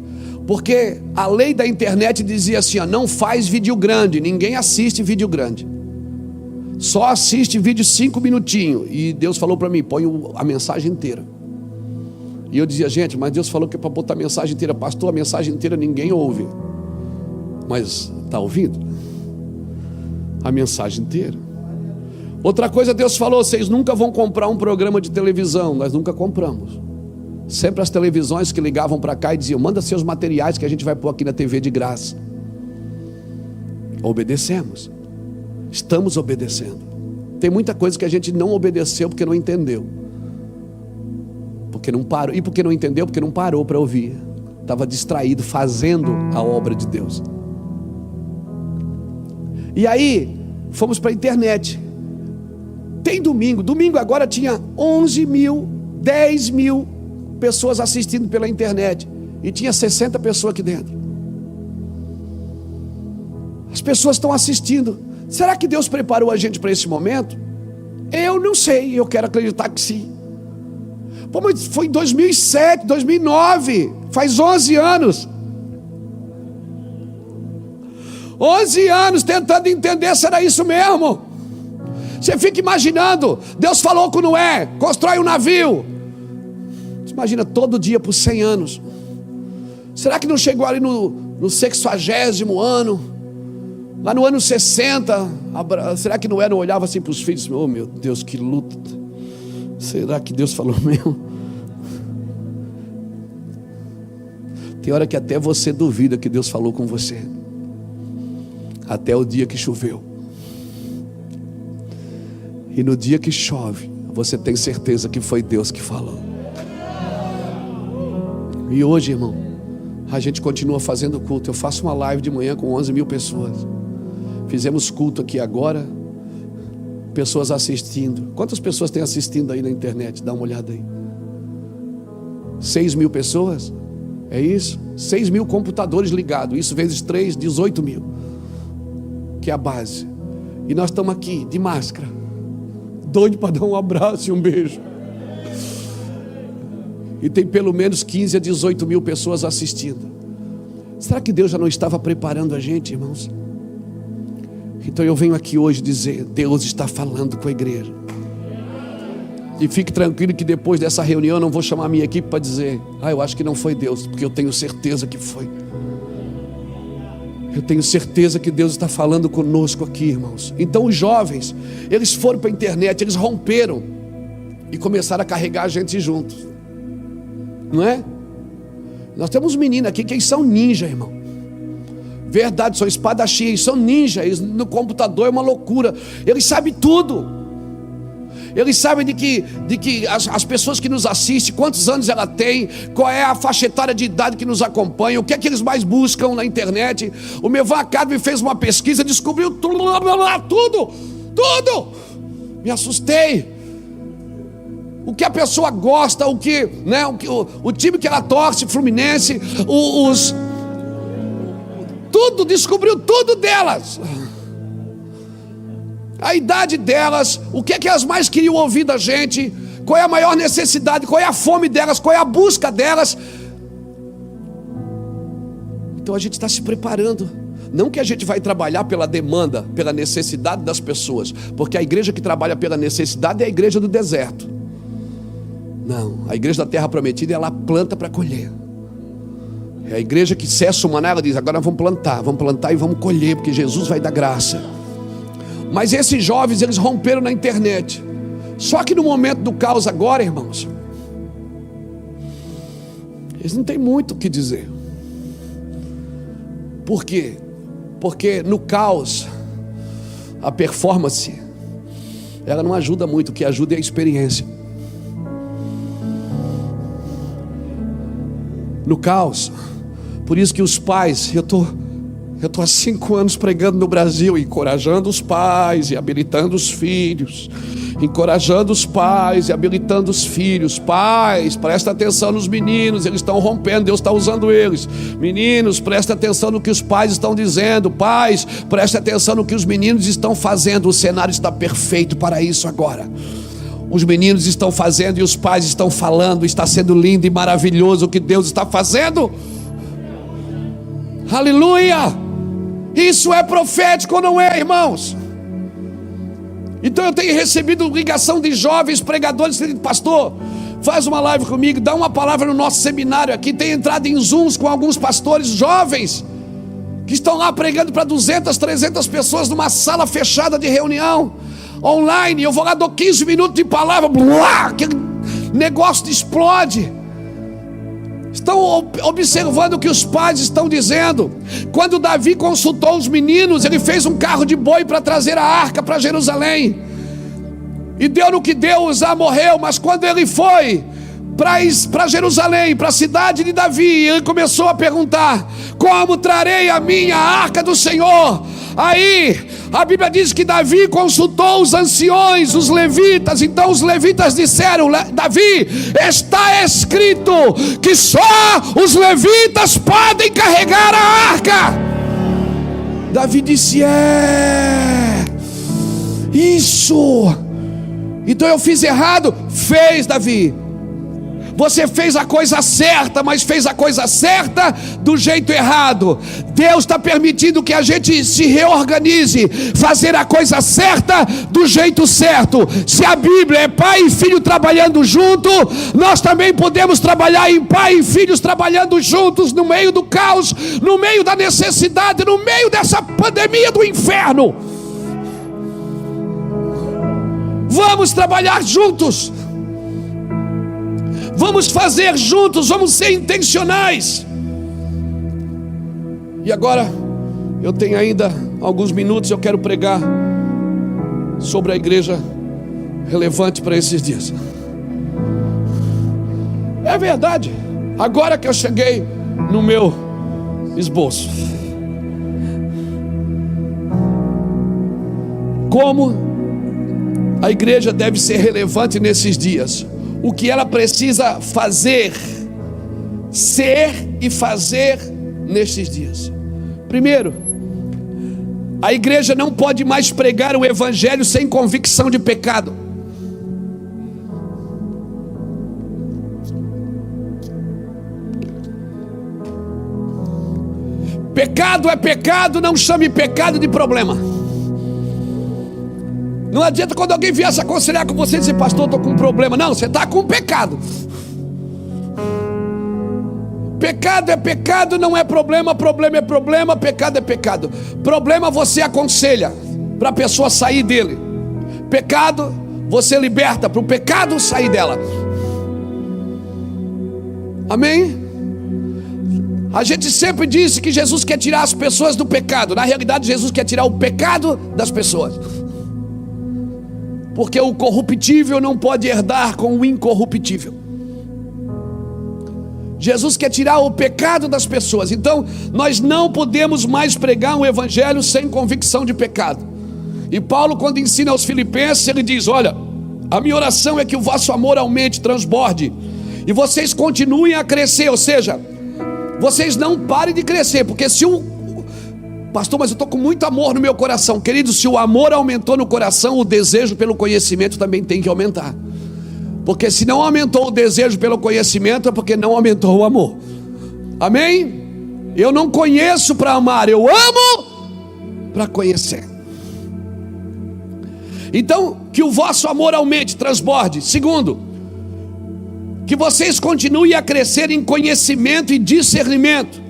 Porque a lei da internet dizia assim, ó, não faz vídeo grande, ninguém assiste vídeo grande. Só assiste vídeo 5 minutinhos. E Deus falou para mim, põe a mensagem inteira. E eu dizia, gente, mas Deus falou que é para botar a mensagem inteira. Pastor, a mensagem inteira ninguém ouve. Mas está ouvindo? A mensagem inteira. Outra coisa, Deus falou, vocês nunca vão comprar um programa de televisão. Nós nunca compramos. Sempre as televisões que ligavam para cá e diziam, manda seus materiais que a gente vai pôr aqui na TV de graça. Obedecemos. Estamos obedecendo. Tem muita coisa que a gente não obedeceu porque não entendeu. Porque não parou. E porque não entendeu? Porque não parou para ouvir. Estava distraído fazendo a obra de Deus. E aí, fomos para a internet. Tem domingo agora tinha 11 mil, 10 mil pessoas assistindo pela internet. E tinha 60 pessoas aqui dentro. As pessoas estão assistindo. Será que Deus preparou a gente para esse momento? Eu não sei, eu quero acreditar que sim. Pô, mas foi em 2007, 2009, faz 11 anos. 11 anos tentando entender se era isso mesmo. Você fica imaginando, Deus falou com Noé, constrói um navio. Você imagina todo dia por 100 anos. Será que não chegou ali no 60º ano? Lá no ano 60, será que Noé não olhava assim para os filhos? Oh meu Deus, que luta. Será que Deus falou mesmo? Tem hora que até você duvida que Deus falou com você. Até o dia que choveu. E no dia que chove, você tem certeza que foi Deus que falou. E hoje, irmão, a gente continua fazendo culto. Eu faço uma live de manhã com 11 mil pessoas. Fizemos culto aqui agora. Pessoas assistindo. Quantas pessoas tem assistindo aí na internet? Dá uma olhada aí. 6 mil pessoas? É isso? 6 mil computadores ligados. Isso vezes 3, 18 mil. Que é a base. E nós estamos aqui de máscara. Doido para dar um abraço e um beijo. E tem pelo menos 15 a 18 mil pessoas assistindo. Será que Deus já não estava preparando a gente, irmãos? Então eu venho aqui hoje dizer, Deus está falando com a igreja. E fique tranquilo que depois dessa reunião eu não vou chamar a minha equipe para dizer, eu acho que não foi Deus, porque eu tenho certeza que foi. Eu tenho certeza que Deus está falando conosco aqui, irmãos. Então os jovens, eles foram para a internet, eles romperam e começaram a carregar a gente juntos. Não é? Nós temos meninos aqui que são ninja, irmão. Verdade, são espadachins, são ninjas. No computador é uma loucura. Eles sabem tudo. Eles sabem de que as pessoas que nos assistem, quantos anos ela tem, qual é a faixa etária de idade que nos acompanha, o que é que eles mais buscam na internet. O Mevan Academy fez uma pesquisa, descobriu tudo. Me assustei. O que a pessoa gosta, o time que ela torce, Fluminense, tudo, descobriu tudo delas. A idade delas, o que é que elas mais queriam ouvir da gente, qual é a maior necessidade, qual é a fome delas, qual é a busca delas. Então a gente está se preparando. Não que a gente vai trabalhar pela demanda, pela necessidade das pessoas, porque a igreja que trabalha pela necessidade é a igreja do deserto. Não, a igreja da terra prometida, ela planta para colher. É a igreja que cessa o maná, ela diz: agora vamos plantar e vamos colher, porque Jesus vai dar graça. Mas esses jovens, eles romperam na internet. Só que no momento do caos agora, irmãos, eles não têm muito o que dizer. Por quê? Porque no caos, a performance, ela não ajuda muito. O que ajuda é a experiência. No caos, por isso que os pais, eu estou há 5 anos pregando no Brasil, encorajando os pais e habilitando os filhos. Encorajando os pais e habilitando os filhos. Pais, presta atenção nos meninos, eles estão rompendo, Deus está usando eles. Meninos, presta atenção no que os pais estão dizendo. Pais, presta atenção no que os meninos estão fazendo. O cenário está perfeito para isso agora. Os meninos estão fazendo e os pais estão falando. Está sendo lindo e maravilhoso o que Deus está fazendo. Aleluia! Isso é profético ou não é, irmãos? Então eu tenho recebido ligação de jovens pregadores dizendo: pastor, faz uma live comigo, dá uma palavra no nosso seminário aqui. Tem entrado em Zooms com alguns pastores jovens que estão lá pregando para 200, 300 pessoas numa sala fechada de reunião online. Eu vou lá, dou 15 minutos de palavra, blá, aquele negócio explode. Estão observando o que os pais estão dizendo. Quando Davi consultou os meninos, ele fez um carro de boi para trazer a arca para Jerusalém. E deu no que deu, Uzá morreu. Mas quando ele foi para Jerusalém, para a cidade de Davi, ele começou a perguntar: como trarei a minha arca do Senhor? Aí a Bíblia diz que Davi consultou os anciões, os levitas. Então os levitas disseram: Davi, está escrito que só os levitas podem carregar a arca. Davi disse: é isso. Então eu fiz errado? Fez, Davi. Você fez a coisa certa, mas fez a coisa certa do jeito errado. Deus está permitindo que a gente se reorganize, fazer a coisa certa do jeito certo. Se a Bíblia é pai e filho trabalhando junto, nós também podemos trabalhar em pai e filhos trabalhando juntos, no meio do caos, no meio da necessidade, no meio dessa pandemia do inferno. Vamos trabalhar juntos. Vamos fazer juntos, vamos ser intencionais. E agora, eu tenho ainda alguns minutos, eu quero pregar sobre a igreja relevante para esses dias. É verdade, agora que eu cheguei no meu esboço. Como a igreja deve ser relevante nesses dias? O que ela precisa fazer, ser e fazer nestes dias. Primeiro, a igreja não pode mais pregar o evangelho sem convicção de pecado. Pecado é pecado, não chame pecado de problema. Não adianta quando alguém viesse aconselhar com você e dizer: pastor, estou com um problema. Não, você está com um pecado. Pecado é pecado, não é problema. Problema é problema, pecado é pecado. Problema você aconselha para a pessoa sair dele. Pecado você liberta para o pecado sair dela. Amém? A gente sempre disse que Jesus quer tirar as pessoas do pecado. Na realidade, Jesus quer tirar o pecado das pessoas. Porque o corruptível não pode herdar com o incorruptível. Jesus quer tirar o pecado das pessoas. Então, nós não podemos mais pregar um evangelho sem convicção de pecado. E Paulo, quando ensina aos filipenses, ele diz: olha, a minha oração é que o vosso amor aumente, transborde, e vocês continuem a crescer. Ou seja, vocês não parem de crescer. Porque se o pastor, mas eu estou com muito amor no meu coração. Querido, se o amor aumentou no coração, o desejo pelo conhecimento também tem que aumentar. Porque se não aumentou o desejo pelo conhecimento, é porque não aumentou o amor. Amém? Eu não conheço para amar, eu amo para conhecer. Então, que o vosso amor aumente, transborde. Segundo, que vocês continuem a crescer em conhecimento e discernimento.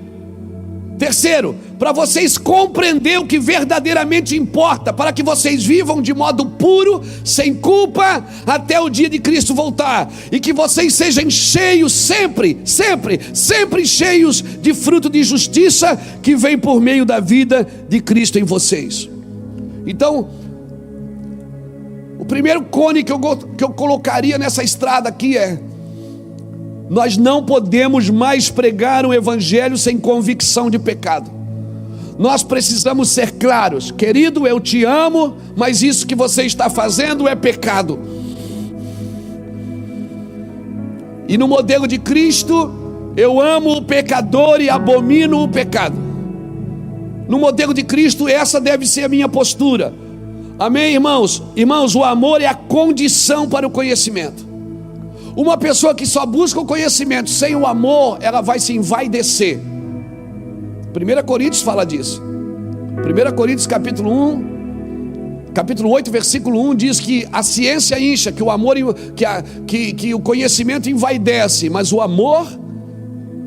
Terceiro, para vocês compreender o que verdadeiramente importa, para que vocês vivam de modo puro, sem culpa, até o dia de Cristo voltar, e que vocês sejam cheios sempre cheios de fruto de justiça, que vem por meio da vida de Cristo em vocês. Então, o primeiro cone que eu colocaria nessa estrada aqui é: nós não podemos mais pregar o evangelho sem convicção de pecado. Nós precisamos ser claros: querido, eu te amo, mas isso que você está fazendo é pecado. E no modelo de Cristo, eu amo o pecador e abomino o pecado. No modelo de Cristo, essa deve ser a minha postura. Amém, irmãos? Irmãos, o amor é a condição para o conhecimento. Uma pessoa que só busca o conhecimento sem o amor, ela vai se envaidecer. 1 Coríntios fala disso. 1 Coríntios capítulo 8, versículo 1 diz que a ciência incha, que o amor, que o conhecimento envaidece, mas o amor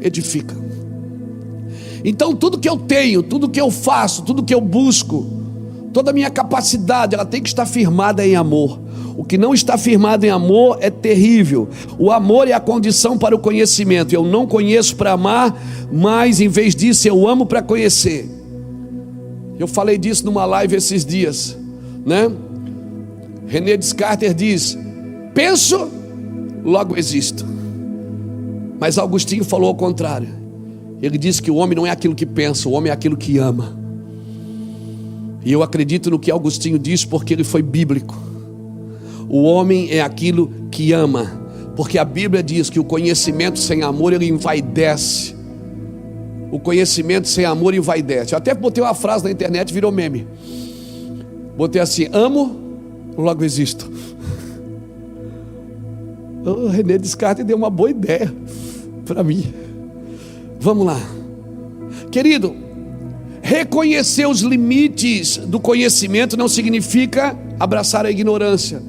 edifica. Então tudo que eu tenho, tudo que eu faço, tudo que eu busco, toda a minha capacidade, ela tem que estar firmada em amor. O que não está firmado em amor é terrível. O amor é a condição para o conhecimento. Eu não conheço para amar, mas em vez disso eu amo para conhecer. Eu falei disso numa live esses dias, né? René Descartes diz: penso, logo existo. Mas Agostinho falou ao contrário. Ele disse que o homem não é aquilo que pensa, o homem é aquilo que ama. E eu acredito no que Agostinho disse, porque ele foi bíblico. O homem é aquilo que ama, porque a Bíblia diz que o conhecimento sem amor, ele envaidece. O conhecimento sem amor envaidece. Eu até botei uma frase na internet, virou meme. Botei assim: amo, logo existo. O René Descartes deu uma boa ideia para mim. Vamos lá, querido. Reconhecer os limites do conhecimento não significa abraçar a ignorância.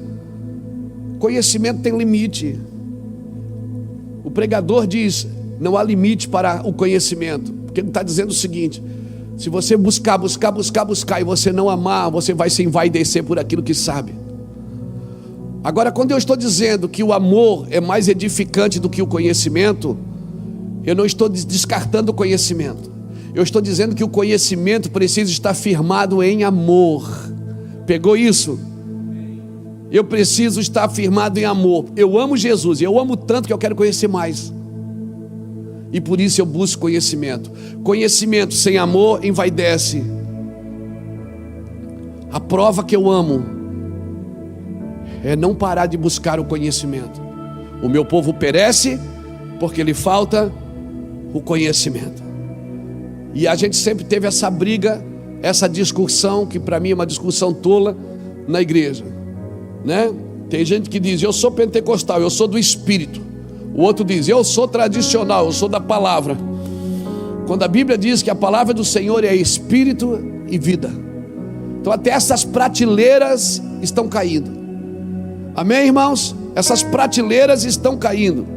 Conhecimento tem limite. O pregador diz: não há limite para o conhecimento, porque ele está dizendo o seguinte: se você buscar e você não amar, você vai se envaidecer por aquilo que sabe. Agora, quando eu estou dizendo que o amor é mais edificante do que o conhecimento, eu não estou descartando o conhecimento. Eu estou dizendo que o conhecimento precisa estar firmado em amor. Pegou isso? Eu preciso estar firmado em amor. Eu amo Jesus, eu amo tanto que eu quero conhecer mais. E por isso eu busco conhecimento. Conhecimento sem amor envaidece. A prova que eu amo é não parar de buscar o conhecimento. O meu povo perece porque lhe falta o conhecimento. E a gente sempre teve essa briga, essa discussão, que para mim é uma discussão tola na igreja, né? Tem gente que diz: eu sou pentecostal, eu sou do Espírito. O outro diz: eu sou tradicional, eu sou da palavra. Quando a Bíblia diz que a palavra do Senhor é Espírito e vida. Então até essas prateleiras estão caindo. Amém, irmãos? Essas prateleiras estão caindo.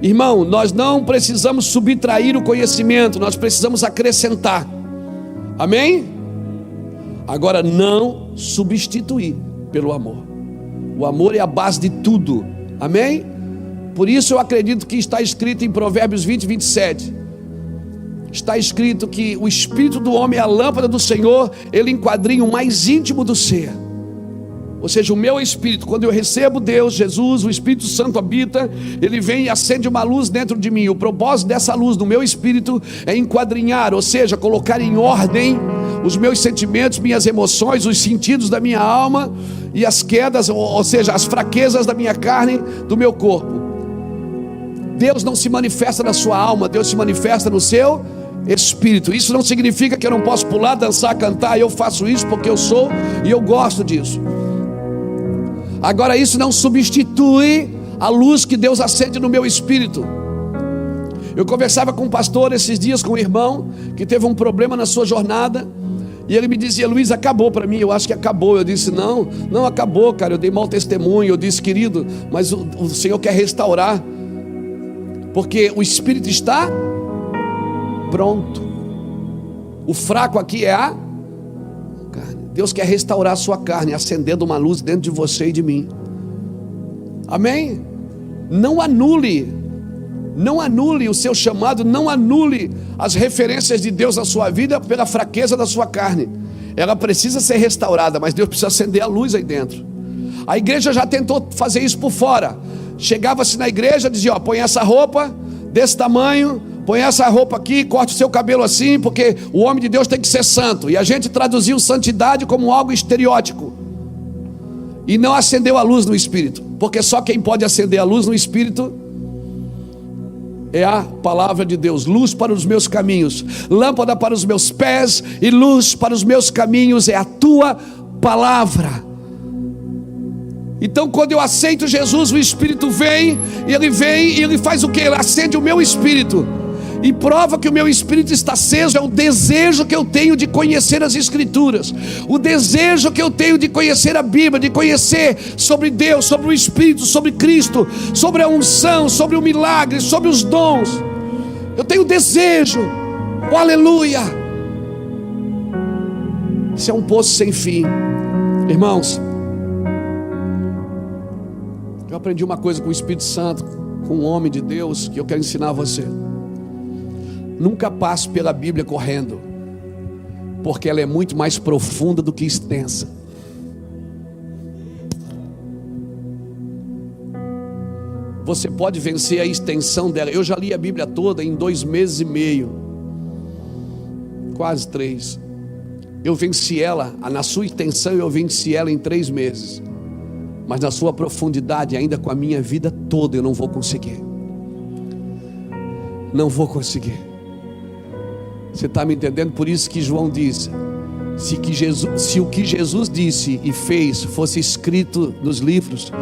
Irmão, nós não precisamos subtrair o conhecimento, nós precisamos acrescentar. Amém? Agora, não substituir pelo amor. O amor é a base de tudo. Amém? Por isso eu acredito que está escrito em Provérbios 20, 27, está escrito que o espírito do homem é a lâmpada do Senhor, ele enquadrinha o mais íntimo do ser. Ou seja, o meu espírito, quando eu recebo Deus, Jesus, o Espírito Santo habita, ele vem e acende uma luz dentro de mim. O propósito dessa luz no meu espírito é enquadrinhar, ou seja, colocar em ordem os meus sentimentos, minhas emoções, os sentidos da minha alma e as quedas, ou seja, as fraquezas da minha carne, do meu corpo. Deus não se manifesta na sua alma, Deus se manifesta no seu espírito. Isso não significa que eu não posso pular, dançar, cantar. Eu faço isso porque eu sou e eu gosto disso. Agora, isso não substitui a luz que Deus acende no meu espírito. Eu conversava com um pastor esses dias, com um irmão que teve um problema na sua jornada, e ele me dizia: Luiz, acabou para mim. Eu acho que acabou. Eu disse: não acabou, cara. Eu dei mau testemunho. Eu disse: querido, mas o Senhor quer restaurar, porque o espírito está pronto. O fraco aqui é a carne. Deus quer restaurar a sua carne, acendendo uma luz dentro de você e de mim. Amém? Não anule o seu chamado, não anule as referências de Deus na sua vida pela fraqueza da sua carne. Ela precisa ser restaurada, mas Deus precisa acender a luz aí dentro. A igreja já tentou fazer isso por fora. Chegava-se na igreja, dizia: ó, põe essa roupa desse tamanho, põe essa roupa aqui, corte o seu cabelo assim, porque o homem de Deus tem que ser santo. E a gente traduziu santidade como algo estereótipo, e não acendeu a luz no espírito, porque só quem pode acender a luz no espírito é a palavra de Deus. Luz para os meus caminhos, lâmpada para os meus pés e luz para os meus caminhos é a tua palavra. Então, quando eu aceito Jesus, o Espírito vem e ele faz o que? Ele acende o meu espírito e prova que o meu espírito está aceso. É o desejo que eu tenho de conhecer as Escrituras, o desejo que eu tenho de conhecer a Bíblia, de conhecer sobre Deus, sobre o Espírito, sobre Cristo, sobre a unção, sobre o milagre, sobre os dons. Eu tenho desejo, oh, aleluia. Isso é um poço sem fim, irmãos. Eu aprendi uma coisa com o Espírito Santo, com um homem de Deus, que eu quero ensinar a você. Nunca passe pela Bíblia correndo, porque ela é muito mais profunda do que extensa. Você pode vencer a extensão dela. Eu já li a Bíblia toda em 2 meses e meio, quase 3. Eu venci ela, na sua extensão eu venci ela em 3 meses. Mas na sua profundidade, ainda com a minha vida toda, eu não vou conseguir. Não vou conseguir. Você está me entendendo? Por isso que João diz: se o que Jesus disse e fez fosse escrito nos livros,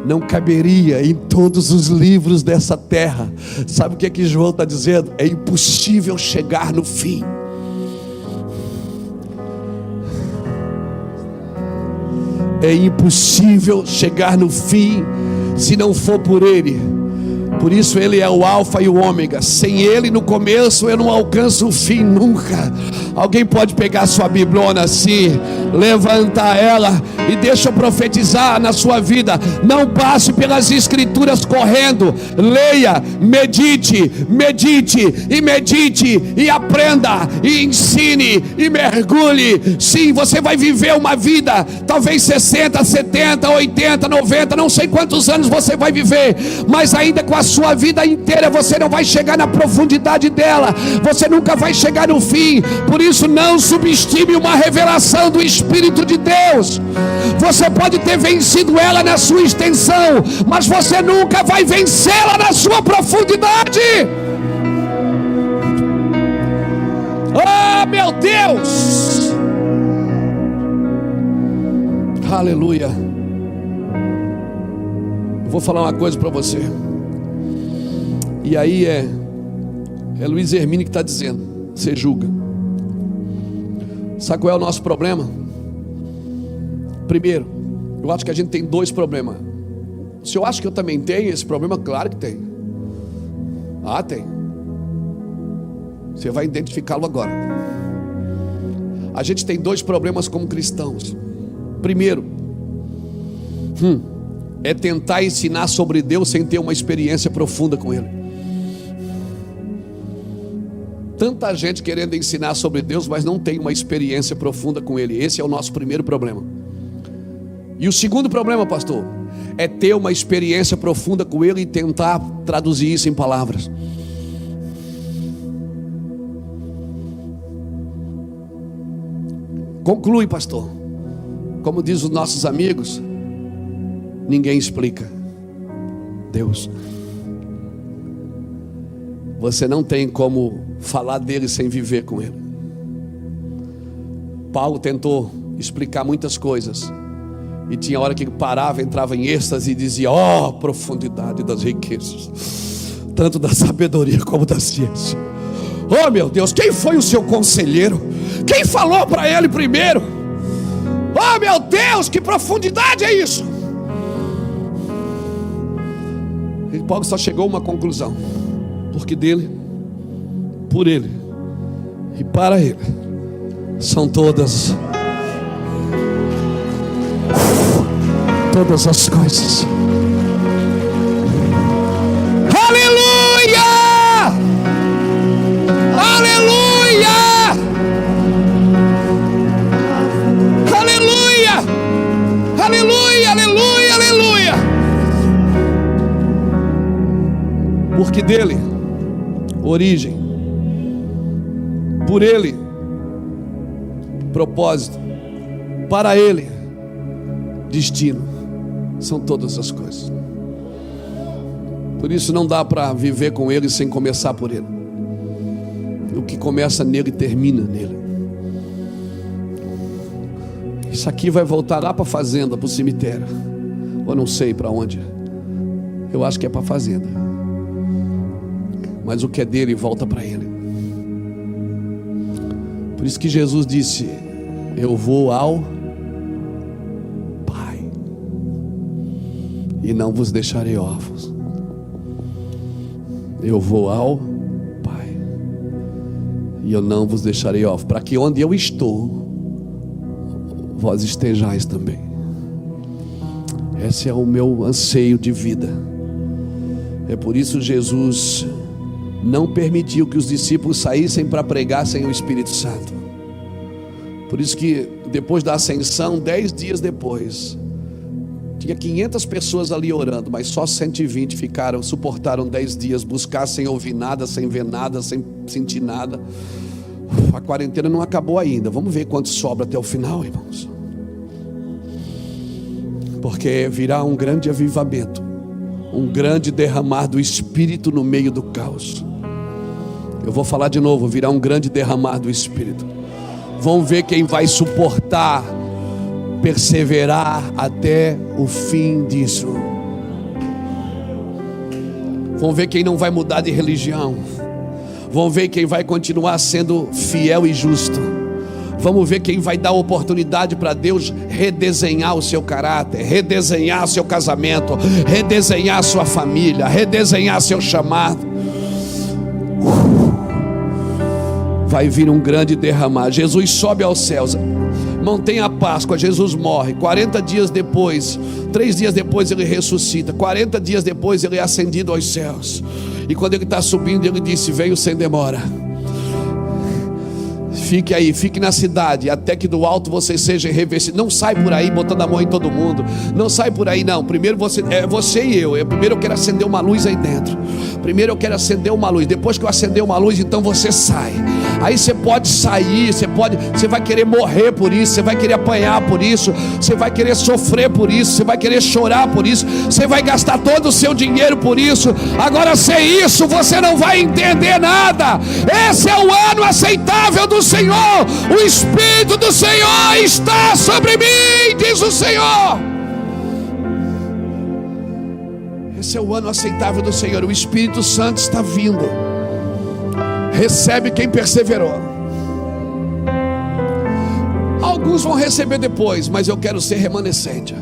não caberia em todos os livros dessa terra. Sabe o que é que João está dizendo? É impossível chegar no fim. É impossível chegar no fim se não for por Ele. Por isso Ele é o alfa e o ômega. Sem Ele no começo eu não alcanço o fim nunca. Alguém pode pegar a sua biblona assim, levantar ela e deixa eu profetizar na sua vida. Não passe pelas Escrituras correndo. Leia, medite e aprenda e ensine e mergulhe. Sim, você vai viver uma vida, talvez 60, 70, 80, 90, não sei quantos anos você vai viver, mas ainda com a sua vida inteira você não vai chegar na profundidade dela. Você nunca vai chegar no fim. Por isso, não subestime uma revelação do Espírito de Deus. Você pode ter vencido ela na sua extensão, mas você nunca vai vencê-la na sua profundidade. Oh, meu Deus! Aleluia! Eu vou falar uma coisa para você. E aí é Luiz Hermínio que está dizendo: você julga. Sabe qual é o nosso problema? Primeiro, eu acho que a gente tem 2 problemas. Se eu acho que eu também tenho esse problema, claro que tem. Ah, tem. Você vai identificá-lo agora. A gente tem 2 problemas como cristãos. Primeiro, é tentar ensinar sobre Deus sem ter uma experiência profunda com Ele. tanta gente querendo ensinar sobre Deus, mas não tem uma experiência profunda com Ele. Esse é o nosso primeiro problema. E o segundo problema, pastor, é ter uma experiência profunda com Ele e tentar traduzir isso em palavras. Conclui, pastor. Como diz os nossos amigos, ninguém explica Deus. Você não tem como falar dele sem viver com ele. Paulo tentou explicar muitas coisas, e tinha hora que ele parava, entrava em êxtase e dizia: ó, profundidade das riquezas, tanto da sabedoria como da ciência. Oh meu Deus, quem foi o seu conselheiro? Quem falou para ele primeiro? Oh meu Deus, que profundidade é isso? E Paulo só chegou a uma conclusão: porque dele, por ele e para ele são todas as coisas. Aleluia! Aleluia! Aleluia! Aleluia! Aleluia! Aleluia! Porque dele, origem, por ele, propósito, para ele, destino, são todas as coisas. Por isso não dá para viver com ele sem começar por ele. O que começa nele termina nele. Isso aqui vai voltar lá para a fazenda, para o cemitério, ou não sei para onde. Eu acho que é para a fazenda, mas o que é dele volta para ele. Por isso que Jesus disse: eu vou ao Pai e não vos deixarei órfãos. Eu vou ao Pai e eu não vos deixarei órfãos, para que onde eu estou, vós estejais também. Esse é o meu anseio de vida. É por isso Jesus não permitiu que os discípulos saíssem para pregar sem o Espírito Santo. Por isso que depois da ascensão, 10 dias depois, tinha 500 pessoas ali orando, mas só 120 ficaram, suportaram 10 dias, buscar sem ouvir nada, sem ver nada, sem sentir nada. A quarentena não acabou ainda. Vamos ver quanto sobra até o final, irmãos. Porque virá um grande avivamento, um grande derramar do Espírito no meio do caos. Eu vou falar de novo: virá um grande derramar do Espírito. Vamos ver quem vai suportar, perseverar até o fim disso. Vamos ver quem não vai mudar de religião. Vamos ver quem vai continuar sendo fiel e justo. Vamos ver quem vai dar oportunidade para Deus redesenhar o seu caráter, redesenhar seu casamento, redesenhar sua família, redesenhar seu chamado. Vai vir um grande derramar. Jesus sobe aos céus. Mantém a Páscoa, Jesus morre. 40 dias depois, 3 dias depois ele ressuscita. 40 dias depois ele é ascendido aos céus. E quando ele está subindo, ele disse: venho sem demora. Fique aí, fique na cidade, até que do alto você seja revestido. Não sai por aí botando a mão em todo mundo. Não sai por aí não. Primeiro você e eu. Primeiro eu quero acender uma luz aí dentro. Primeiro eu quero acender uma luz. Depois que eu acender uma luz, então você sai. Aí você pode sair, você vai querer morrer por isso, você vai querer apanhar por isso, você vai querer sofrer por isso, você vai querer chorar por isso, você vai gastar todo o seu dinheiro por isso. Agora, sem isso você não vai entender nada. Esse é o ano aceitável do Senhor. O Espírito do Senhor está sobre mim, diz o Senhor. Esse é o ano aceitável do Senhor. O Espírito Santo está vindo. Recebe quem perseverou. Alguns vão receber depois, mas eu quero ser remanescente.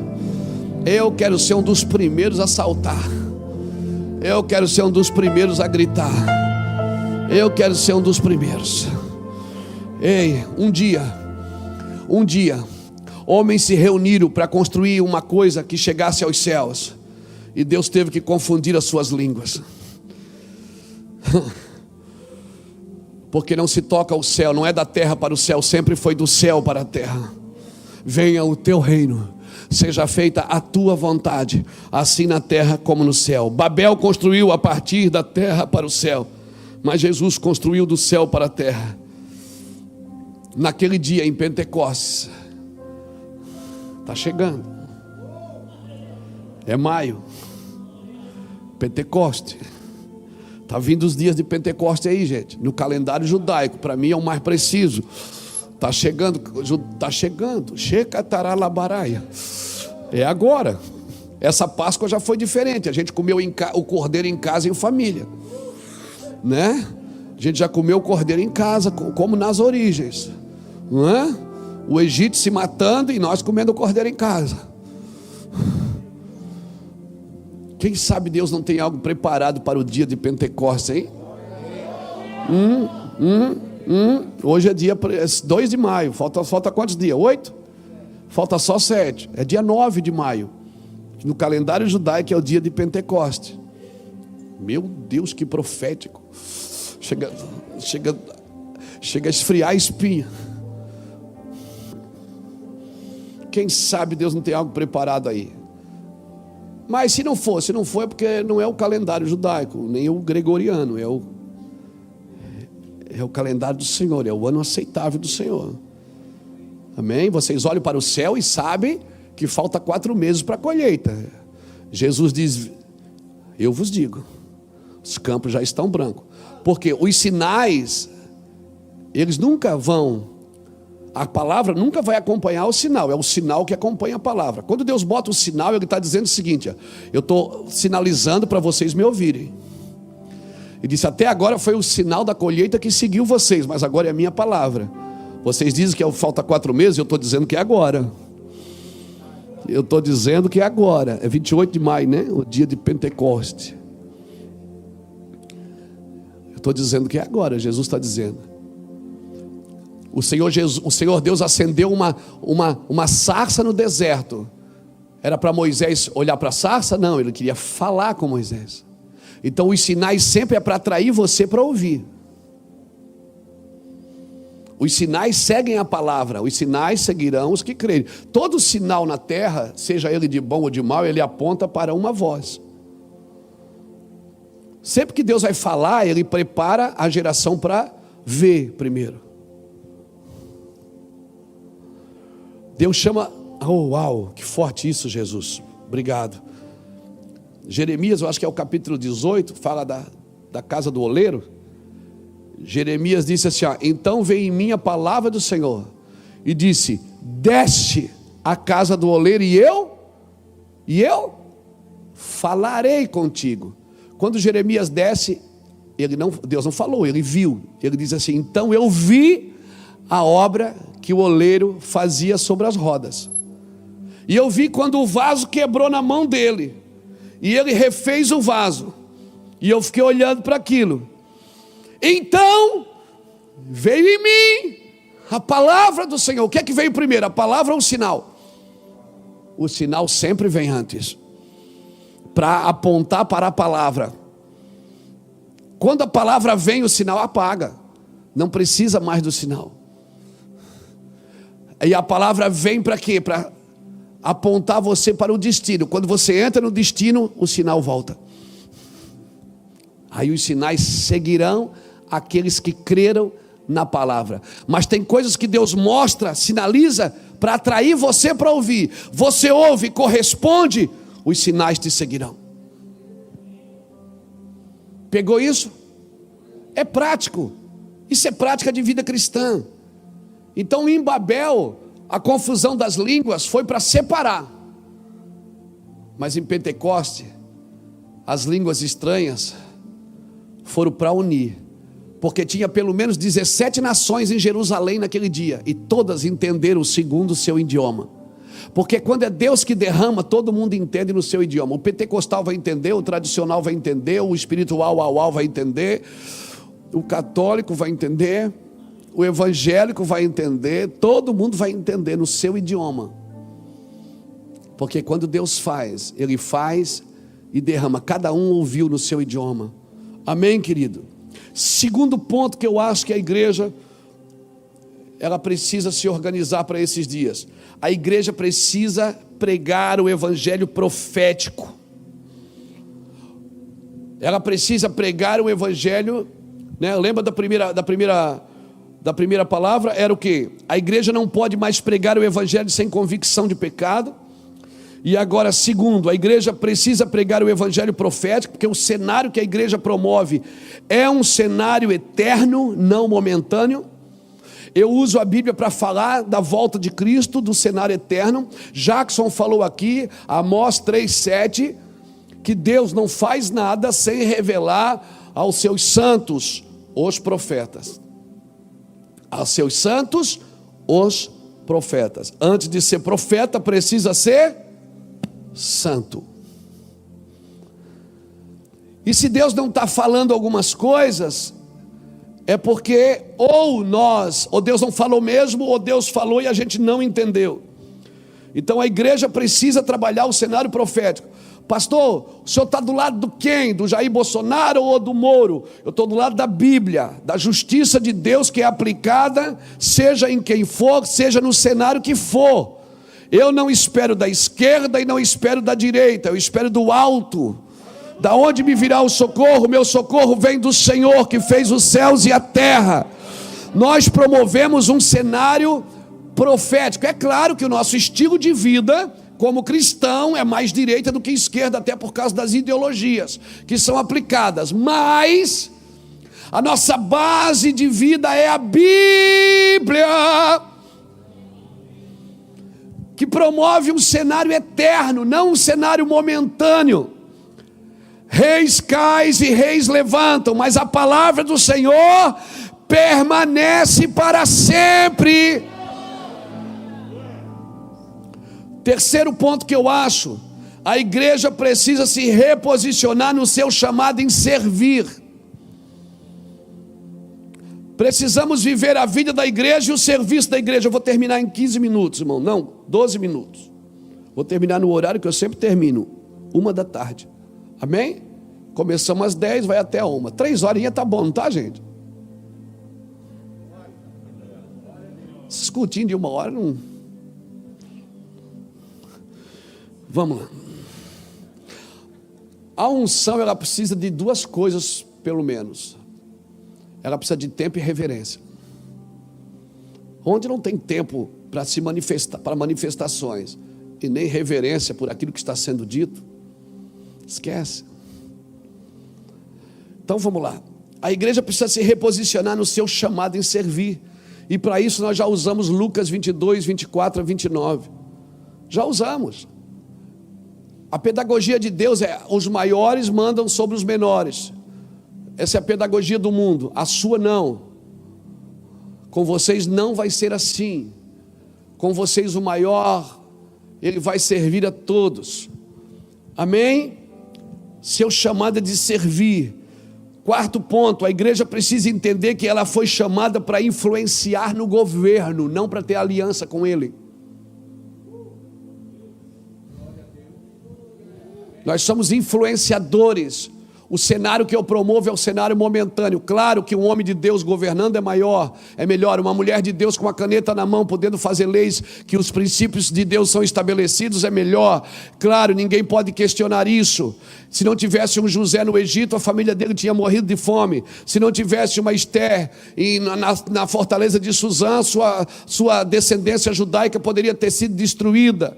Eu quero ser um dos primeiros a saltar. Eu quero ser um dos primeiros a gritar. Eu quero ser um dos primeiros. Ei, um dia, homens se reuniram para construir uma coisa que chegasse aos céus, e Deus teve que confundir as suas línguas. Porque não se toca o céu, não é da terra para o céu, sempre foi do céu para a terra. Venha o teu reino, seja feita a tua vontade, assim na terra como no céu. Babel construiu a partir da terra para o céu, mas Jesus construiu do céu para a terra. Naquele dia em Pentecostes, está chegando, é maio, Pentecoste. Está vindo os dias de Pentecoste aí, gente. No calendário judaico, para mim é o mais preciso. Está chegando, está chegando. Shecataralabaraia. É agora. Essa Páscoa já foi diferente. A gente comeu o cordeiro em casa em família, né? A gente já comeu o cordeiro em casa, como nas origens, não é? O Egito se matando e nós comendo o cordeiro em casa. Quem sabe Deus não tem algo preparado para o dia de Pentecostes, hein? Hoje é dia 2 de maio. Falta quantos dias? 8? Falta só 7. É dia 9 de maio. No calendário judaico é o dia de Pentecostes. Meu Deus, que profético. Chega a esfriar a espinha. Quem sabe Deus não tem algo preparado aí. Mas se não for é porque não é o calendário judaico, nem o gregoriano, é o calendário do Senhor, é o ano aceitável do Senhor. Amém? Vocês olham para o céu e sabem que falta 4 meses para a colheita. Jesus diz: eu vos digo, os campos já estão brancos. Porque os sinais, eles nunca vão... A palavra nunca vai acompanhar o sinal, é o sinal que acompanha a palavra. Quando Deus bota o sinal, Ele está dizendo o seguinte: ó, eu estou sinalizando para vocês me ouvirem. Ele disse: até agora foi o sinal da colheita que seguiu vocês, mas agora é a minha palavra. Vocês dizem que falta 4 meses, eu estou dizendo que é agora. Eu estou dizendo que é agora. É 28 de maio, né? O dia de Pentecoste. Eu estou dizendo que é agora, Jesus está dizendo. O Senhor Deus acendeu uma sarça no deserto. Era para Moisés olhar para a sarça? Não, ele queria falar com Moisés. Então os sinais sempre é para atrair você para ouvir. Os sinais seguem a palavra, os sinais seguirão os que crerem. Todo sinal na terra, seja ele de bom ou de mal, ele aponta para uma voz. Sempre que Deus vai falar, Ele prepara a geração para ver primeiro. Deus chama... Oh, uau, que forte isso, Jesus. Obrigado. Jeremias, eu acho que é o capítulo 18, fala da casa do oleiro. Jeremias disse assim, ó: então veio em mim a palavra do Senhor e disse: desce à casa do oleiro e eu falarei contigo. Quando Jeremias desce, Deus não falou, ele viu. Ele diz assim: então eu vi a obra que o oleiro fazia sobre as rodas, e eu vi quando o vaso quebrou na mão dele, e ele refez o vaso, e eu fiquei olhando para aquilo. Então veio em mim a palavra do Senhor. O que é que veio primeiro, a palavra ou o sinal? O sinal sempre vem antes, para apontar para a palavra. Quando a palavra vem, o sinal apaga, não precisa mais do sinal. E a palavra vem para quê? Para apontar você para o destino. Quando você entra no destino, o sinal volta. Aí os sinais seguirão aqueles que creram na palavra. Mas tem coisas que Deus mostra, sinaliza, para atrair você para ouvir. Você ouve, corresponde, os sinais te seguirão. Pegou isso? É prático. Isso é prática de vida cristã. Então em Babel, a confusão das línguas foi para separar. Mas em Pentecoste, as línguas estranhas foram para unir. Porque tinha pelo menos 17 nações em Jerusalém naquele dia, e todas entenderam segundo o seu idioma. Porque quando é Deus que derrama, todo mundo entende no seu idioma. O pentecostal vai entender, o tradicional vai entender, o espiritual vai entender, o católico vai entender, o evangélico vai entender, todo mundo vai entender no seu idioma. Porque quando Deus faz, Ele faz e derrama, cada um ouviu no seu idioma. Amém, querido? Segundo ponto que eu acho que a igreja, ela precisa se organizar para esses dias. A igreja precisa pregar o evangelho profético. Ela precisa pregar o evangelho, né? Lembra da primeira palavra? Era o quê? A igreja não pode mais pregar o evangelho sem convicção de pecado. E agora, segundo, a igreja precisa pregar o evangelho profético, porque o cenário que a igreja promove é um cenário eterno, não momentâneo. Eu uso a Bíblia para falar da volta de Cristo, do cenário eterno. Jackson falou aqui, Amós 3,7, que Deus não faz nada sem revelar aos seus santos, os profetas. Aos seus santos, os profetas. Antes de ser profeta, precisa ser santo. E se Deus não está falando algumas coisas, é porque ou Deus não falou mesmo, ou Deus falou e a gente não entendeu. Então a igreja precisa trabalhar o cenário profético. Pastor, o senhor está do lado do quem? Do Jair Bolsonaro ou do Moro? Eu estou do lado da Bíblia, da justiça de Deus que é aplicada, seja em quem for, seja no cenário que for. Eu não espero da esquerda e não espero da direita, eu espero do alto. Da onde me virá o socorro? Meu socorro vem do Senhor que fez os céus e a terra. Nós promovemos um cenário profético. É claro que o nosso estilo de vida como cristão é mais direita do que esquerda, até por causa das ideologias que são aplicadas, mas a nossa base de vida é a Bíblia, que promove um cenário eterno, não um cenário momentâneo. Reis caem e reis levantam, mas a palavra do Senhor permanece para sempre. Terceiro ponto que eu acho, a igreja precisa se reposicionar no seu chamado em servir. Precisamos viver a vida da igreja e o serviço da igreja. Eu vou terminar em 15 minutos, irmão. Não, 12 minutos. Vou terminar no horário que eu sempre termino, 13h. Amém? Começamos às 10, vai até 1. 3 horinhas tá bom, não tá, gente? Esses cultinhos de 1 hora não... Vamos lá. A unção, ela precisa de 2 coisas, pelo menos. Ela precisa de tempo e reverência. Onde não tem tempo para se manifestar, para manifestações, e nem reverência por aquilo que está sendo dito, esquece. Então vamos lá. A igreja precisa se reposicionar no seu chamado em servir. E para isso nós já usamos Lucas 22, 24 a 29. Já usamos. A pedagogia de Deus é: os maiores mandam sobre os menores. Essa é a pedagogia do mundo. A sua não. Com vocês não vai ser assim. Com vocês o maior, ele vai servir a todos. Amém? Seu chamado é de servir. Quarto ponto, a igreja precisa entender que ela foi chamada para influenciar no governo, não para ter aliança com ele. Nós somos influenciadores. O cenário que eu promovo é o cenário momentâneo. Claro que um homem de Deus governando é maior, é melhor. Uma mulher de Deus com a caneta na mão, podendo fazer leis que os princípios de Deus são estabelecidos, é melhor. Claro, ninguém pode questionar isso. Se não tivesse um José no Egito, a família dele tinha morrido de fome. Se não tivesse uma Esther na fortaleza de Suzã, sua descendência judaica poderia ter sido destruída.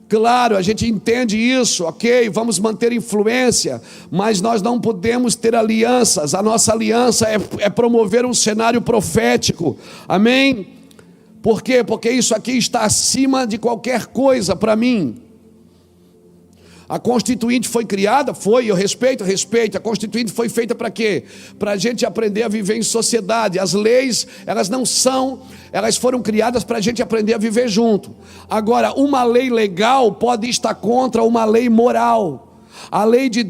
Claro, a gente entende isso, ok, vamos manter influência, mas nós não podemos ter alianças. A nossa aliança é promover um cenário profético, amém? Por quê? Porque isso aqui está acima de qualquer coisa para mim. A Constituinte foi criada? Foi, eu respeito. A Constituinte foi feita para quê? Para a gente aprender a viver em sociedade. As leis, elas foram criadas para a gente aprender a viver junto. Agora, uma lei legal pode estar contra uma lei moral. A lei de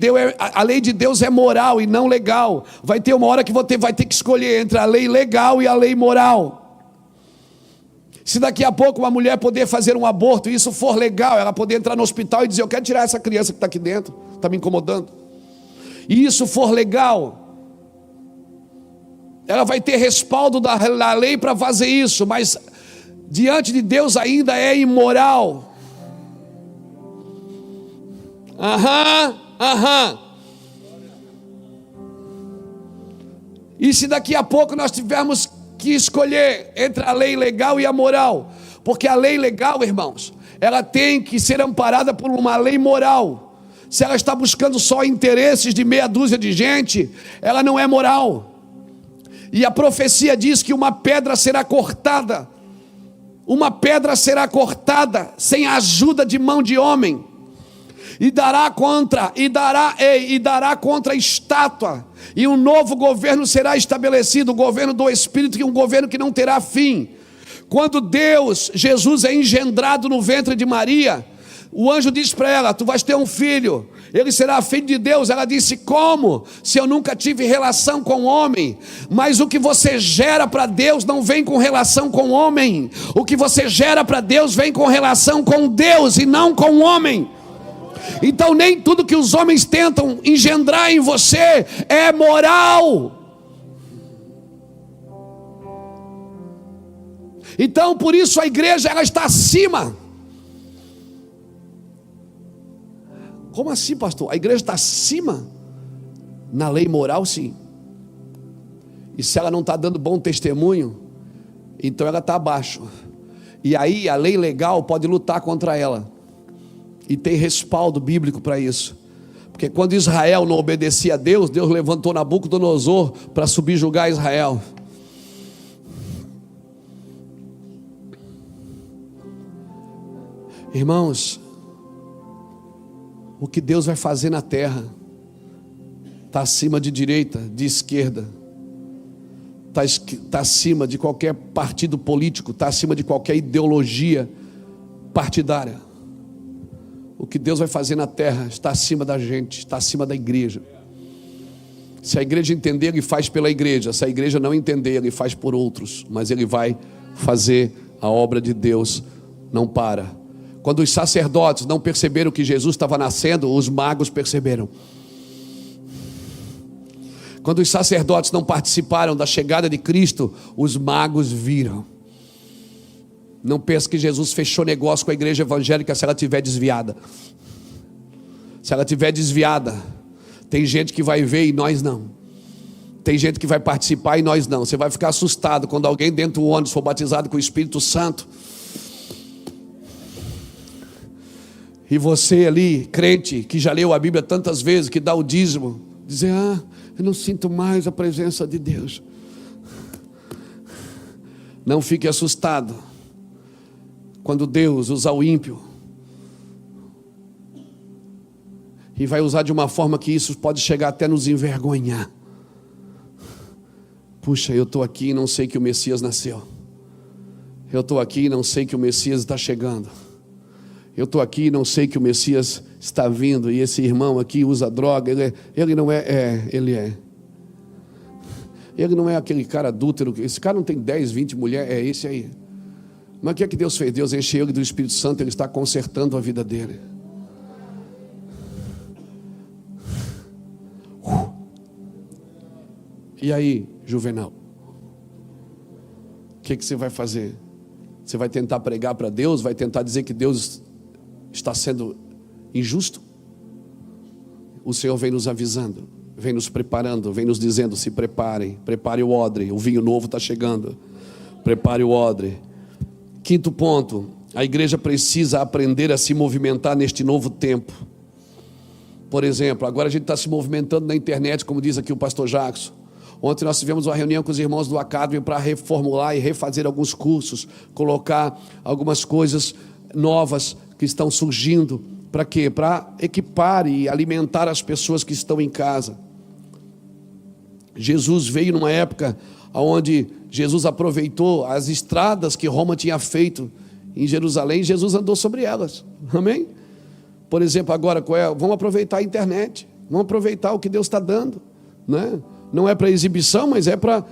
Deus é moral e não legal. Vai ter uma hora que você vai ter que escolher entre a lei legal e a lei moral. Se daqui a pouco uma mulher poder fazer um aborto e isso for legal, ela poder entrar no hospital e dizer: eu quero tirar essa criança que está aqui dentro, está me incomodando, e isso for legal, ela vai ter respaldo da lei para fazer isso, mas diante de Deus ainda é imoral. E se daqui a pouco nós tivermos que escolher entre a lei legal e a moral, porque a lei legal, irmãos, ela tem que ser amparada por uma lei moral. Se ela está buscando só interesses de meia dúzia de gente, ela não é moral. E a profecia diz que uma pedra será cortada sem a ajuda de mão de homem, e dará contra a estátua, e um novo governo será estabelecido, o governo do Espírito, que é um governo que não terá fim. Quando Jesus é engendrado no ventre de Maria, o anjo diz para ela: tu vais ter um filho, ele será filho de Deus. Ela disse: como? Se eu nunca tive relação com homem. Mas o que você gera para Deus não vem com relação com homem. O que você gera para Deus vem com relação com Deus e não com o homem. Então nem tudo que os homens tentam engendrar em você é moral. Então por isso a igreja, ela está acima. Como assim, pastor? A igreja está acima? Na lei moral, sim. E se ela não está dando bom testemunho, então ela está abaixo. E aí a lei legal pode lutar contra ela. E tem respaldo bíblico para isso. Porque quando Israel não obedecia a Deus, Deus levantou Nabucodonosor para subjugar Israel. Irmãos, o que Deus vai fazer na terra está acima de direita, de esquerda, está acima de qualquer partido político, está acima de qualquer ideologia partidária. O que Deus vai fazer na terra está acima da gente, está acima da igreja. Se a igreja entender, Ele faz pela igreja. Se a igreja não entender, Ele faz por outros. Mas Ele vai fazer a obra de Deus, não para. Quando os sacerdotes não perceberam que Jesus estava nascendo, os magos perceberam. Quando os sacerdotes não participaram da chegada de Cristo, os magos viram. Não pense que Jesus fechou negócio com a igreja evangélica se ela estiver desviada. Se ela estiver desviada, tem gente que vai ver e nós não. Tem gente que vai participar e nós não. Você vai ficar assustado quando alguém dentro do ônibus for batizado com o Espírito Santo. E você ali, crente, que já leu a Bíblia tantas vezes, que dá o dízimo, dizer: eu não sinto mais a presença de Deus. Não fique assustado quando Deus usar o ímpio, e vai usar de uma forma que isso pode chegar até nos envergonhar. Puxa, eu estou aqui e não sei que o Messias nasceu. Eu estou aqui e não sei que o Messias está chegando. Eu estou aqui e não sei que o Messias está vindo. E esse irmão aqui usa droga. Ele não é. Ele é. Ele não é aquele cara adúltero. Esse cara não tem 10, 20 mulheres. É esse aí. Mas o que é que Deus fez? Deus encheu ele do Espírito Santo. Ele está consertando a vida dele. E aí, Juvenal? O que você vai fazer? Você vai tentar pregar para Deus? Vai tentar dizer que Deus está sendo injusto? O Senhor vem nos avisando, vem nos preparando, vem nos dizendo: se preparem, prepare o odre, o vinho novo está chegando, prepare o odre. Quinto ponto: a igreja precisa aprender a se movimentar neste novo tempo. Por exemplo, agora a gente está se movimentando na internet, como diz aqui o pastor Jackson. Ontem nós tivemos uma reunião com os irmãos do Academy para reformular e refazer alguns cursos, colocar algumas coisas novas que estão surgindo. Para quê? Para equipar e alimentar as pessoas que estão em casa. Jesus veio numa época onde Jesus aproveitou as estradas que Roma tinha feito em Jerusalém, e Jesus andou sobre elas. Amém? Por exemplo, agora, vamos aproveitar a internet, vamos aproveitar o que Deus está dando, né? Não é para exibição, mas é para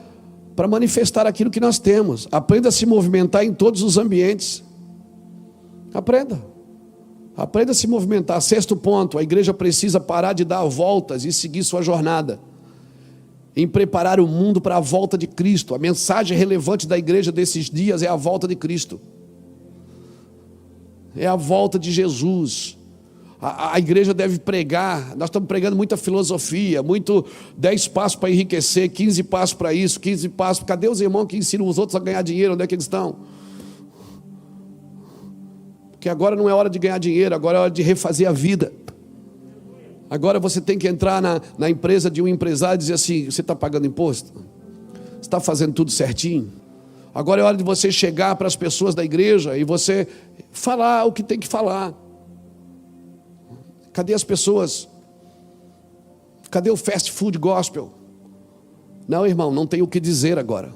manifestar aquilo que nós temos. Aprenda a se movimentar em todos os ambientes. Aprenda a se movimentar. Sexto ponto: a igreja precisa parar de dar voltas e seguir sua jornada. em preparar o mundo para a volta de Cristo. A mensagem relevante da igreja desses dias é a volta de Cristo. É a volta de Jesus. A igreja deve pregar. Nós estamos pregando muita filosofia, muito 10 passos para enriquecer, 15 passos para isso, 15 passos. Cadê os irmãos que ensinam os outros a ganhar dinheiro? Onde é que eles estão? Porque agora não é hora de ganhar dinheiro, agora é hora de refazer a vida. Agora você tem que entrar na empresa de um empresário e dizer assim: você está pagando imposto? Você está fazendo tudo certinho? Agora é hora de você chegar para as pessoas da igreja e você falar o que tem que falar. Cadê as pessoas? Cadê o fast food gospel? Não, irmão, não tem o que dizer agora.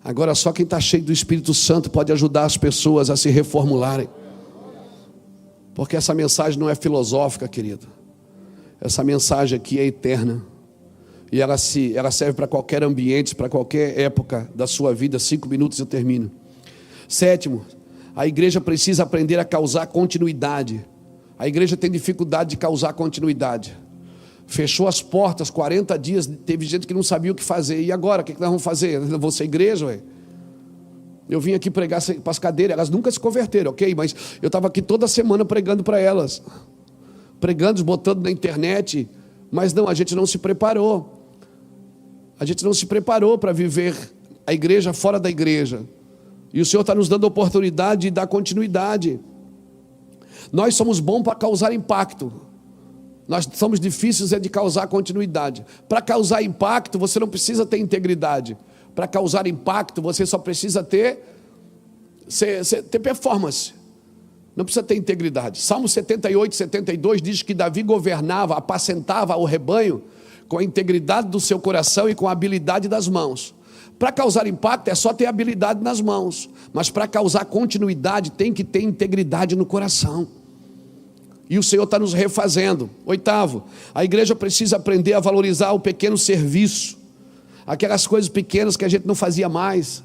Agora só quem está cheio do Espírito Santo pode ajudar as pessoas a se reformularem. Porque essa mensagem não é filosófica, querido. Essa mensagem aqui é eterna. E ela serve para qualquer ambiente, para qualquer época da sua vida. 5 minutos eu termino. 7, a igreja precisa aprender a causar continuidade. A igreja tem dificuldade de causar continuidade. Fechou as portas 40 dias, teve gente que não sabia o que fazer. E agora, o que nós vamos fazer? Nós vamos ser igreja, ué? Eu vim aqui pregar para as cadeiras, elas nunca se converteram, ok? Mas eu estava aqui toda semana pregando para elas. Pregando, botando na internet. Mas não, a gente não se preparou. A gente não se preparou para viver a igreja fora da igreja. E o Senhor está nos dando a oportunidade de dar continuidade. Nós somos bons para causar impacto. Nós somos difíceis de causar continuidade. Para causar impacto, você não precisa ter integridade. Para causar impacto, você só precisa ter performance. Não precisa ter integridade. Salmo 78, 72 diz que Davi governava, apacentava o rebanho com a integridade do seu coração e com a habilidade das mãos. Para causar impacto é só ter habilidade nas mãos, mas para causar continuidade tem que ter integridade no coração. E o Senhor está nos refazendo. 8, a igreja precisa aprender a valorizar o pequeno serviço, aquelas coisas pequenas que a gente não fazia mais,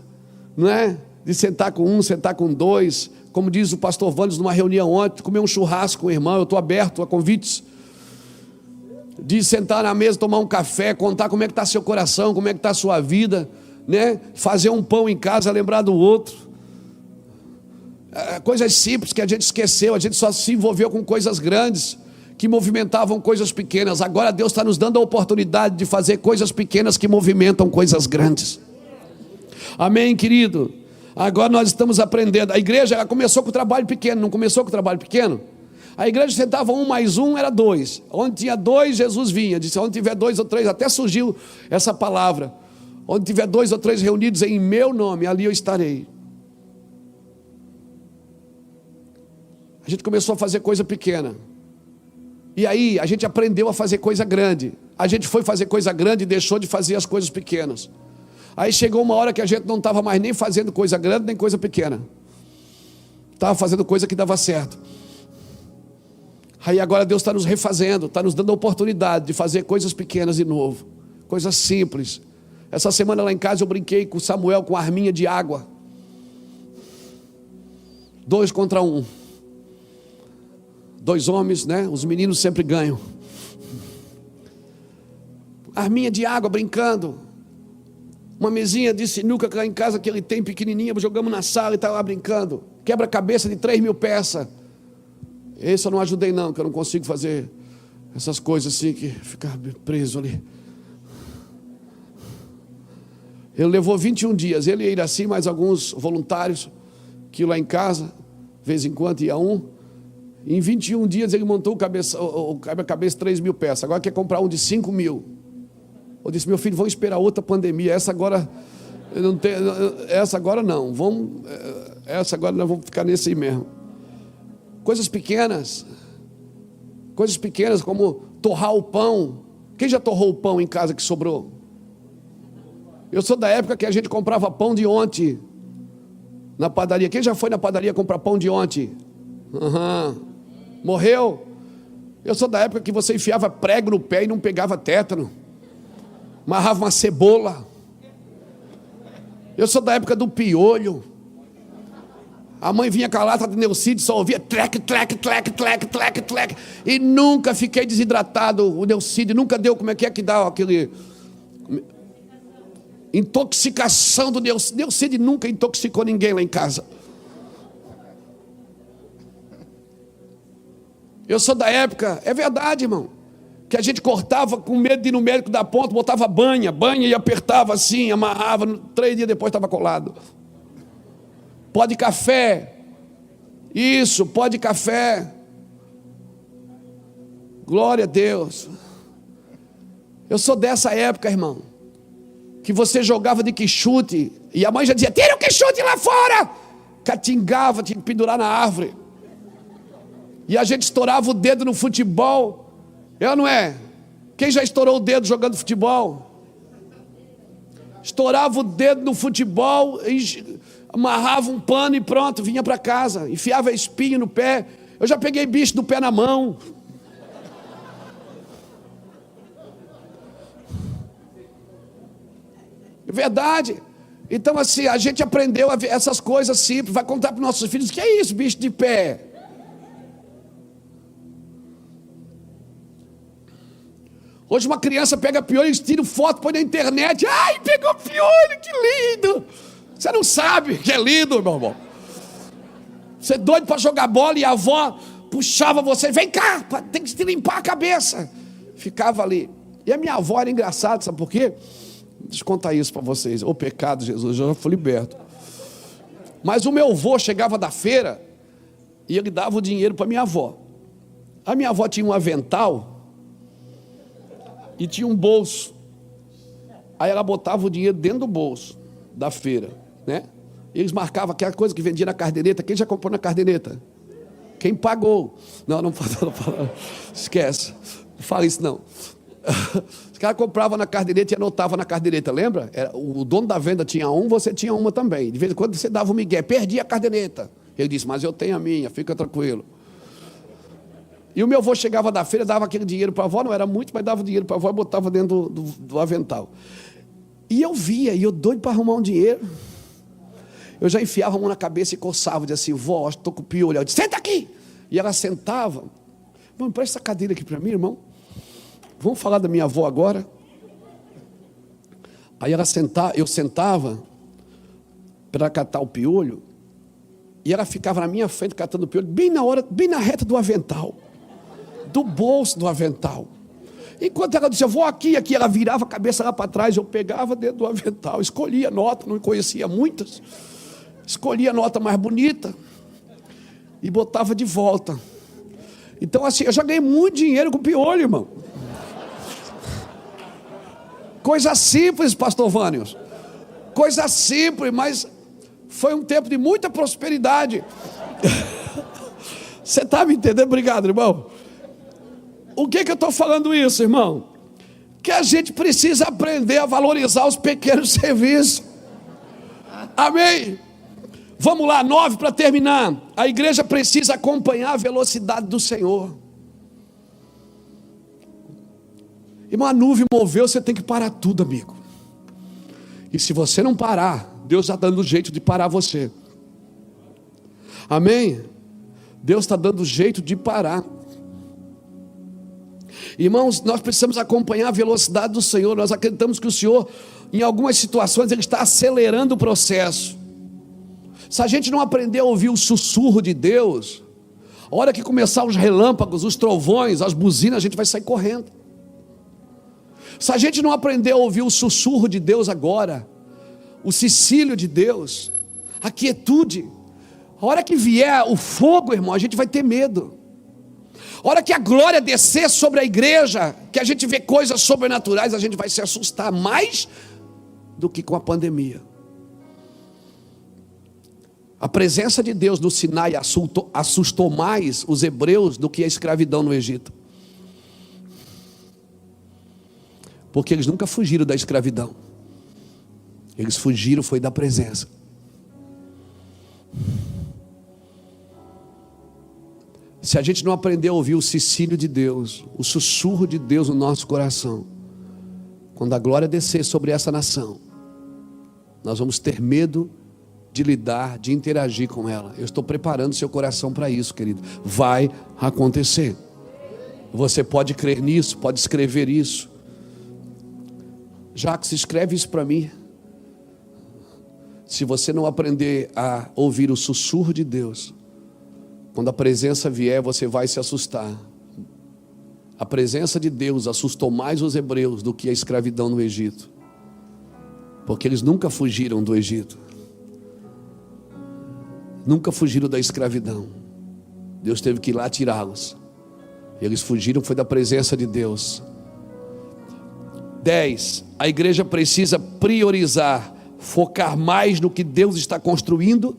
não é? De sentar com um, sentar com dois, como diz o pastor Vandes numa reunião ontem, comer um churrasco com o irmão. Eu estou aberto a convites. De sentar na mesa, tomar um café, contar como é que está seu coração, como é que está a sua vida, né? Fazer um pão em casa, lembrar do outro. Coisas simples que a gente esqueceu, a gente só se envolveu com coisas grandes que movimentavam coisas pequenas. Agora Deus está nos dando a oportunidade de fazer coisas pequenas que movimentam coisas grandes. Amém, querido? Agora nós estamos aprendendo. A igreja ela começou com trabalho pequeno, não começou com trabalho pequeno? A igreja sentava 1 mais 1 era 2. Onde tinha 2, Jesus vinha. Disse: onde tiver 2 ou 3, até surgiu essa palavra. Onde tiver 2 ou 3 reunidos em meu nome, ali eu estarei. A gente começou a fazer coisa pequena. E aí a gente aprendeu a fazer coisa grande. A gente foi fazer coisa grande e deixou de fazer as coisas pequenas. Aí chegou uma hora que a gente não estava mais nem fazendo coisa grande nem coisa pequena. Estava fazendo coisa que dava certo. Aí agora Deus está nos refazendo, está nos dando a oportunidade de fazer coisas pequenas de novo. Coisas simples. Essa semana lá em casa eu brinquei com Samuel com a arminha de água. 2 contra 1. 2 homens, né? Os meninos sempre ganham. Arminha de água, brincando. Uma mesinha de sinuca lá em casa que ele tem, pequenininha, jogamos na sala e estava lá brincando. Quebra-cabeça de 3.000 peças. Esse eu não ajudei não, que eu não consigo fazer essas coisas assim, que ficar preso ali. Ele levou 21 dias, ele e Iraci, mais alguns voluntários, que lá em casa, de vez em quando ia um. Em 21 dias ele montou o quebra-cabeça 3.000 peças. Agora quer comprar um de 5.000. Eu disse: meu filho, vamos esperar outra pandemia. Essa agora não tem, essa agora não. Essa agora nós vamos ficar nesse aí mesmo. Coisas pequenas como torrar o pão. Quem já torrou o pão em casa que sobrou? Eu sou da época que a gente comprava pão de ontem na padaria. Quem já foi na padaria comprar pão de ontem? Morreu? Eu sou da época que você enfiava prego no pé e não pegava tétano. Amarrava uma cebola. Eu sou da época do piolho. A mãe vinha com a lata de Neucídio, só ouvia tlec, tlec, tlec, tlec, tlec, tlec. E nunca fiquei desidratado. O Neucídio nunca deu, como é que dá aquele... intoxicação do Neucídio. Neucídio nunca intoxicou ninguém lá em casa. Eu sou da época, é verdade, irmão, que a gente cortava com medo de ir no médico da ponta, botava banha e apertava assim, amarrava, 3 dias depois estava colado. Pó de café, isso, pó de café, glória a Deus. Eu sou dessa época, irmão, que você jogava de quichute, e a mãe já dizia, tira o quichute lá fora, catingava, tinha que pendurar na árvore, e a gente estourava o dedo no futebol, não é? Quem já estourou o dedo jogando futebol? Estourava o dedo no futebol, amarrava um pano e pronto, vinha para casa, enfiava espinho no pé. Eu já peguei bicho do pé na mão. É verdade. Então assim, a gente aprendeu a ver essas coisas simples, vai contar para os nossos filhos, o que é isso, bicho de pé? Hoje uma criança pega piolho, tira foto, põe na internet, ai, pegou piolho, que lindo. Você não sabe que é lindo, meu irmão. Você é doido para jogar bola e a avó puxava você, vem cá, tem que te limpar a cabeça. Ficava ali. E a minha avó era engraçada, sabe por quê? Deixa eu contar isso para vocês. Ô pecado, Jesus, eu já fui liberto. Mas o meu avô chegava da feira e ele dava o dinheiro para minha avó. A minha avó tinha um avental e tinha um bolso. Aí ela botava o dinheiro dentro do bolso da feira, né? Eles marcavam aquela coisa que vendia na caderneta. Quem já comprou na caderneta? Quem pagou? Não fala. Esquece. Não fala isso não. Os caras compravam na caderneta e anotavam na caderneta, lembra? O dono da venda tinha você tinha uma também. De vez em quando você dava um migué, perdi a caderneta. Ele disse, mas eu tenho a minha, fica tranquilo. E o meu avô chegava da feira, dava aquele dinheiro para a avó, não era muito, mas dava o dinheiro para a avó e botava dentro do avental. E eu via, e eu doido para arrumar um dinheiro. Eu já enfiava a mão na cabeça e coçava, dizia assim, vó, estou com piolho. Eu disse, senta aqui! E ela sentava. Mano, presta essa cadeira aqui para mim, irmão. Vamos falar da minha avó agora? Aí eu sentava para catar o piolho, e ela ficava na minha frente catando o piolho, bem na reta do avental. Do bolso do avental. Enquanto ela dizia, vou aqui, ela virava a cabeça lá para trás, eu pegava dentro do avental, escolhia a nota, não conhecia muitas, escolhia a nota mais bonita e botava de volta. Então assim, eu já ganhei muito dinheiro com piolho, irmão. Coisa simples, pastor Vânios. Coisa simples, mas foi um tempo de muita prosperidade. Você está me entendendo? Obrigado, irmão. O que eu estou falando isso, irmão? Que a gente precisa aprender a valorizar os pequenos serviços. Amém? Vamos lá, 9 para terminar. A igreja precisa acompanhar a velocidade do Senhor. Irmão, a nuvem moveu, você tem que parar tudo, amigo. E se você não parar, Deus está dando jeito de parar você. Amém? Deus está dando jeito de parar. Irmãos, nós precisamos acompanhar a velocidade do Senhor. Nós acreditamos que o Senhor, em algumas situações, Ele está acelerando o processo. Se a gente não aprender a ouvir o sussurro de Deus, a hora que começar os relâmpagos, os trovões, as buzinas, a gente vai sair correndo. Se a gente não aprender a ouvir o sussurro de Deus agora, o cicílio de Deus, a quietude, a hora que vier o fogo, irmão, a gente vai ter medo. A hora que a glória descer sobre a igreja, que a gente vê coisas sobrenaturais, a gente vai se assustar mais do que com a pandemia. A presença de Deus no Sinai assustou mais os hebreus do que a escravidão no Egito. Porque eles nunca fugiram da escravidão. Eles fugiram foi da presença. Se a gente não aprender a ouvir o cicílio de Deus, o sussurro de Deus no nosso coração, quando a glória descer sobre essa nação, nós vamos ter medo de lidar, de interagir com ela. Eu estou preparando seu coração para isso, querido. Vai acontecer. Você pode crer nisso, pode escrever isso. Jacques, escreve isso para mim. Se você não aprender a ouvir o sussurro de Deus, quando a presença vier, você vai se assustar. A presença de Deus assustou mais os hebreus do que a escravidão no Egito, porque eles nunca fugiram do Egito, nunca fugiram da escravidão. Deus teve que ir lá tirá-los. Eles fugiram, foi da presença de Deus. 10. A igreja precisa priorizar, focar mais no que Deus está construindo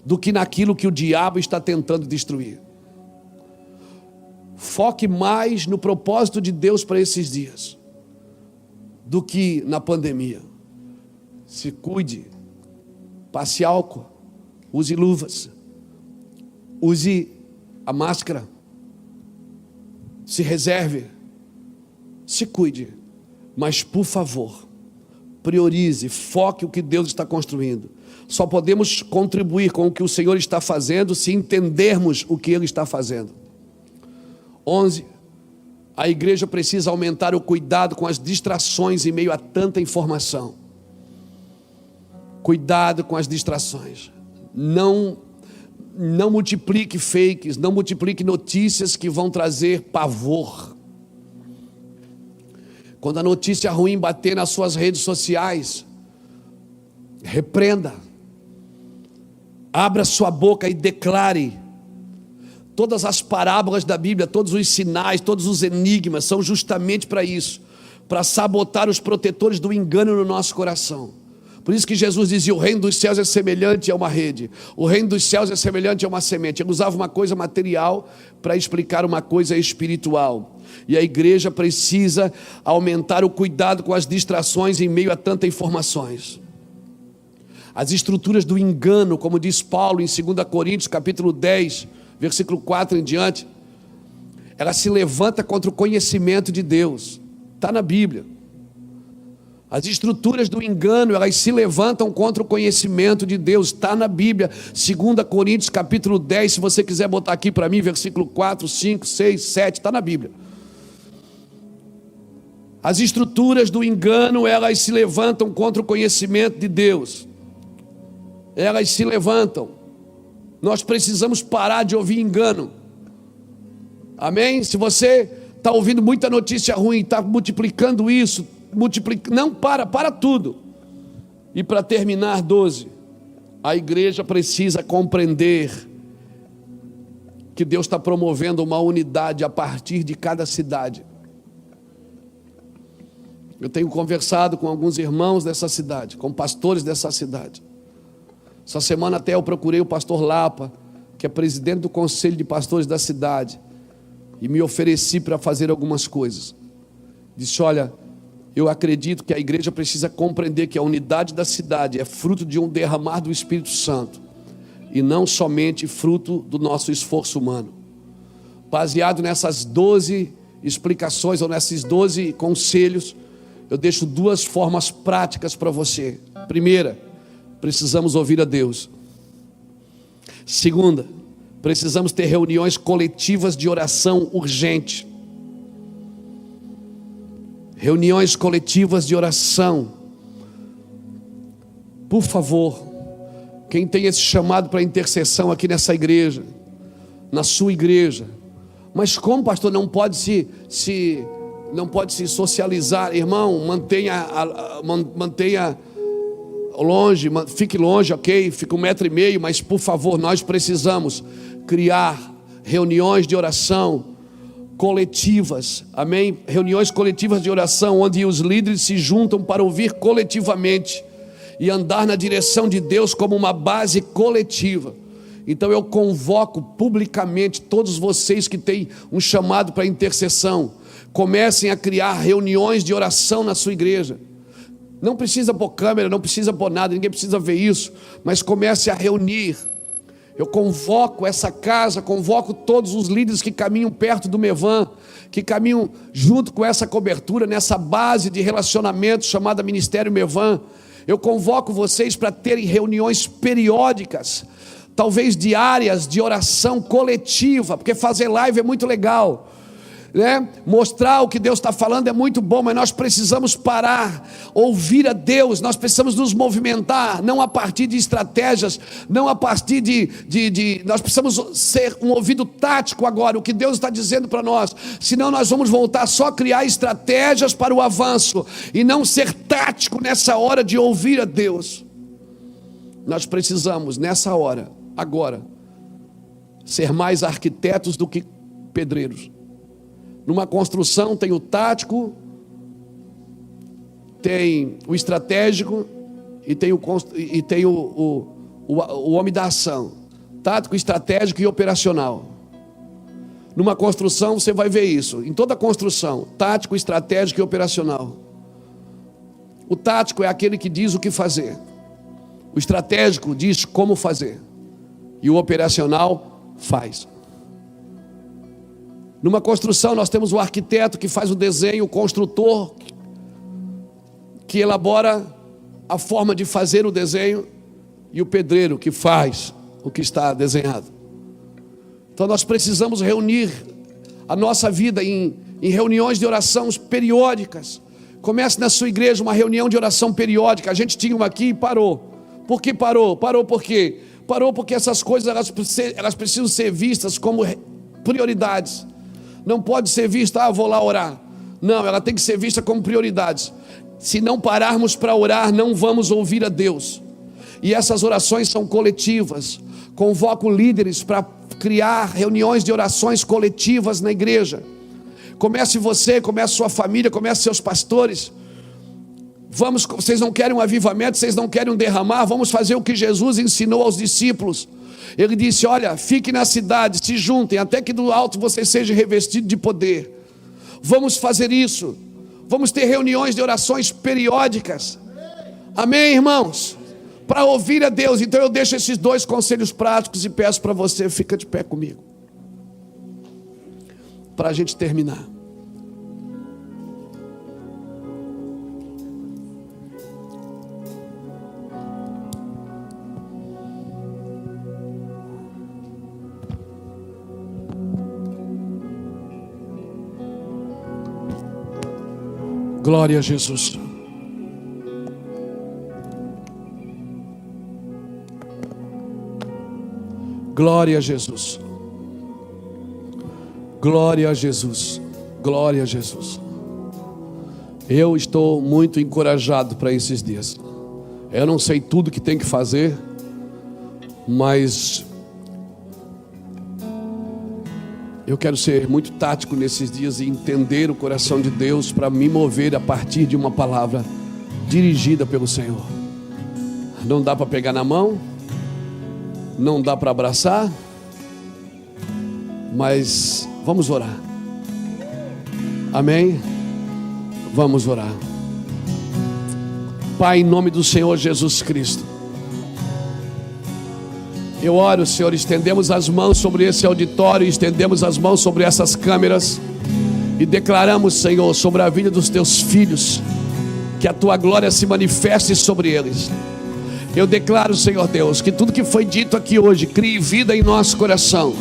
do que naquilo que o diabo está tentando destruir. Foque mais no propósito de Deus para esses dias do que na pandemia. Se cuide, passe álcool, use luvas, use a máscara, se reserve, se cuide, mas por favor, priorize, foque o que Deus está construindo. Só podemos contribuir com o que o Senhor está fazendo se entendermos o que Ele está fazendo. 11. A igreja precisa aumentar o cuidado com as distrações em meio a tanta informação. Cuidado com as distrações. Não multiplique fakes, não multiplique notícias que vão trazer pavor. Quando a notícia ruim bater nas suas redes sociais, repreenda. Abra sua boca e declare. Todas as parábolas da Bíblia, todos os sinais, todos os enigmas são justamente para isso, para sabotar os protetores do engano no nosso coração. Por isso que Jesus dizia: o reino dos céus é semelhante a uma rede, o reino dos céus é semelhante a uma semente. Ele usava uma coisa material para explicar uma coisa espiritual. E a igreja precisa aumentar o cuidado com as distrações em meio a tantas informações. As estruturas do engano, como diz Paulo em 2 Coríntios capítulo 10, versículo 4 em diante, ela se levanta contra o conhecimento de Deus. Está na Bíblia. As estruturas do engano, elas se levantam contra o conhecimento de Deus. Está na Bíblia. 2 Coríntios capítulo 10, se você quiser botar aqui para mim, versículo 4, 5, 6, 7, está na Bíblia. As estruturas do engano, elas se levantam contra o conhecimento de Deus. Elas se levantam. Nós precisamos parar de ouvir engano. Amém? Se você está ouvindo muita notícia ruim, está multiplicando isso, não, para tudo. E para terminar, 12, a igreja precisa compreender que Deus está promovendo uma unidade a partir de cada cidade. Eu tenho conversado com alguns irmãos dessa cidade, com pastores dessa cidade. Essa semana até eu procurei o pastor Lapa, que é presidente do conselho de pastores da cidade, e me ofereci para fazer algumas coisas. Disse: olha, eu acredito que a igreja precisa compreender que a unidade da cidade é fruto de um derramar do Espírito Santo, e não somente fruto do nosso esforço humano. Baseado nessas 12 explicações, ou nesses 12 conselhos, eu deixo 2 formas práticas para você. Primeira, precisamos ouvir a Deus. Segunda, precisamos ter reuniões coletivas de oração urgente. Reuniões coletivas de oração. Por favor, quem tem esse chamado para intercessão aqui nessa igreja, na sua igreja, mas como, pastor, não pode se socializar? Irmão, mantenha longe, fique longe, ok? Fica 1,5 metro, mas por favor, nós precisamos criar reuniões de oração coletivas, amém? Reuniões coletivas de oração, onde os líderes se juntam para ouvir coletivamente e andar na direção de Deus como uma base coletiva. Então eu convoco publicamente todos vocês que têm um chamado para intercessão, comecem a criar reuniões de oração na sua igreja. Não precisa pôr câmera, não precisa pôr nada, ninguém precisa ver isso, mas comece a reunir. Eu convoco essa casa, convoco todos os líderes que caminham perto do Mevan, que caminham junto com essa cobertura, nessa base de relacionamento chamada Ministério Mevan. Eu convoco vocês para terem reuniões periódicas, talvez diárias, de oração coletiva, porque fazer live é muito legal, né? Mostrar o que Deus está falando é muito bom, mas nós precisamos parar, ouvir a Deus, nós precisamos nos movimentar, não a partir de estratégias, não a partir nós precisamos ser um ouvido tático agora, o que Deus está dizendo para nós, senão nós vamos voltar só a criar estratégias para o avanço, e não ser tático nessa hora de ouvir a Deus. Nós precisamos nessa hora, agora, ser mais arquitetos do que pedreiros. Numa construção tem o tático, tem o estratégico e tem o homem da ação. Tático, estratégico e operacional. Numa construção você vai ver isso. Em toda construção, tático, estratégico e operacional. O tático é aquele que diz o que fazer. O estratégico diz como fazer. E o operacional faz. Numa construção nós temos o arquiteto que faz o desenho, o construtor que elabora a forma de fazer o desenho, e o pedreiro que faz o que está desenhado. Então nós precisamos reunir a nossa vida em reuniões de oração periódicas. Comece na sua igreja uma reunião de oração periódica. A gente tinha uma aqui e parou. Por que parou? Parou por quê? Parou porque essas coisas elas precisam ser vistas como prioridades. Não pode ser vista, vou lá orar. Não, ela tem que ser vista como prioridades. Se não pararmos para orar, não vamos ouvir a Deus. E essas orações são coletivas. Convoco líderes para criar reuniões de orações coletivas na igreja. Comece você, comece sua família, comece seus pastores. Vocês não querem um avivamento, vocês não querem um derramar, vamos fazer o que Jesus ensinou aos discípulos. Ele disse: olha, fique na cidade, se juntem, até que do alto você seja revestido de poder. Vamos fazer isso. Vamos ter reuniões de orações periódicas. Amém, irmãos? Para ouvir a Deus. Então eu deixo esses 2 conselhos práticos e peço para você, fica de pé comigo, para a gente terminar. Glória a Jesus. Glória a Jesus. Glória a Jesus. Glória a Jesus. Eu estou muito encorajado para esses dias. Eu não sei tudo que tem que fazer, mas eu quero ser muito tático nesses dias e entender o coração de Deus para me mover a partir de uma palavra dirigida pelo Senhor. Não dá para pegar na mão, não dá para abraçar, mas vamos orar. Amém? Vamos orar. Pai, em nome do Senhor Jesus Cristo, eu oro, Senhor, estendemos as mãos sobre esse auditório, estendemos as mãos sobre essas câmeras e declaramos, Senhor, sobre a vida dos teus filhos, que a tua glória se manifeste sobre eles. Eu declaro, Senhor Deus, que tudo que foi dito aqui hoje crie vida em nosso coração,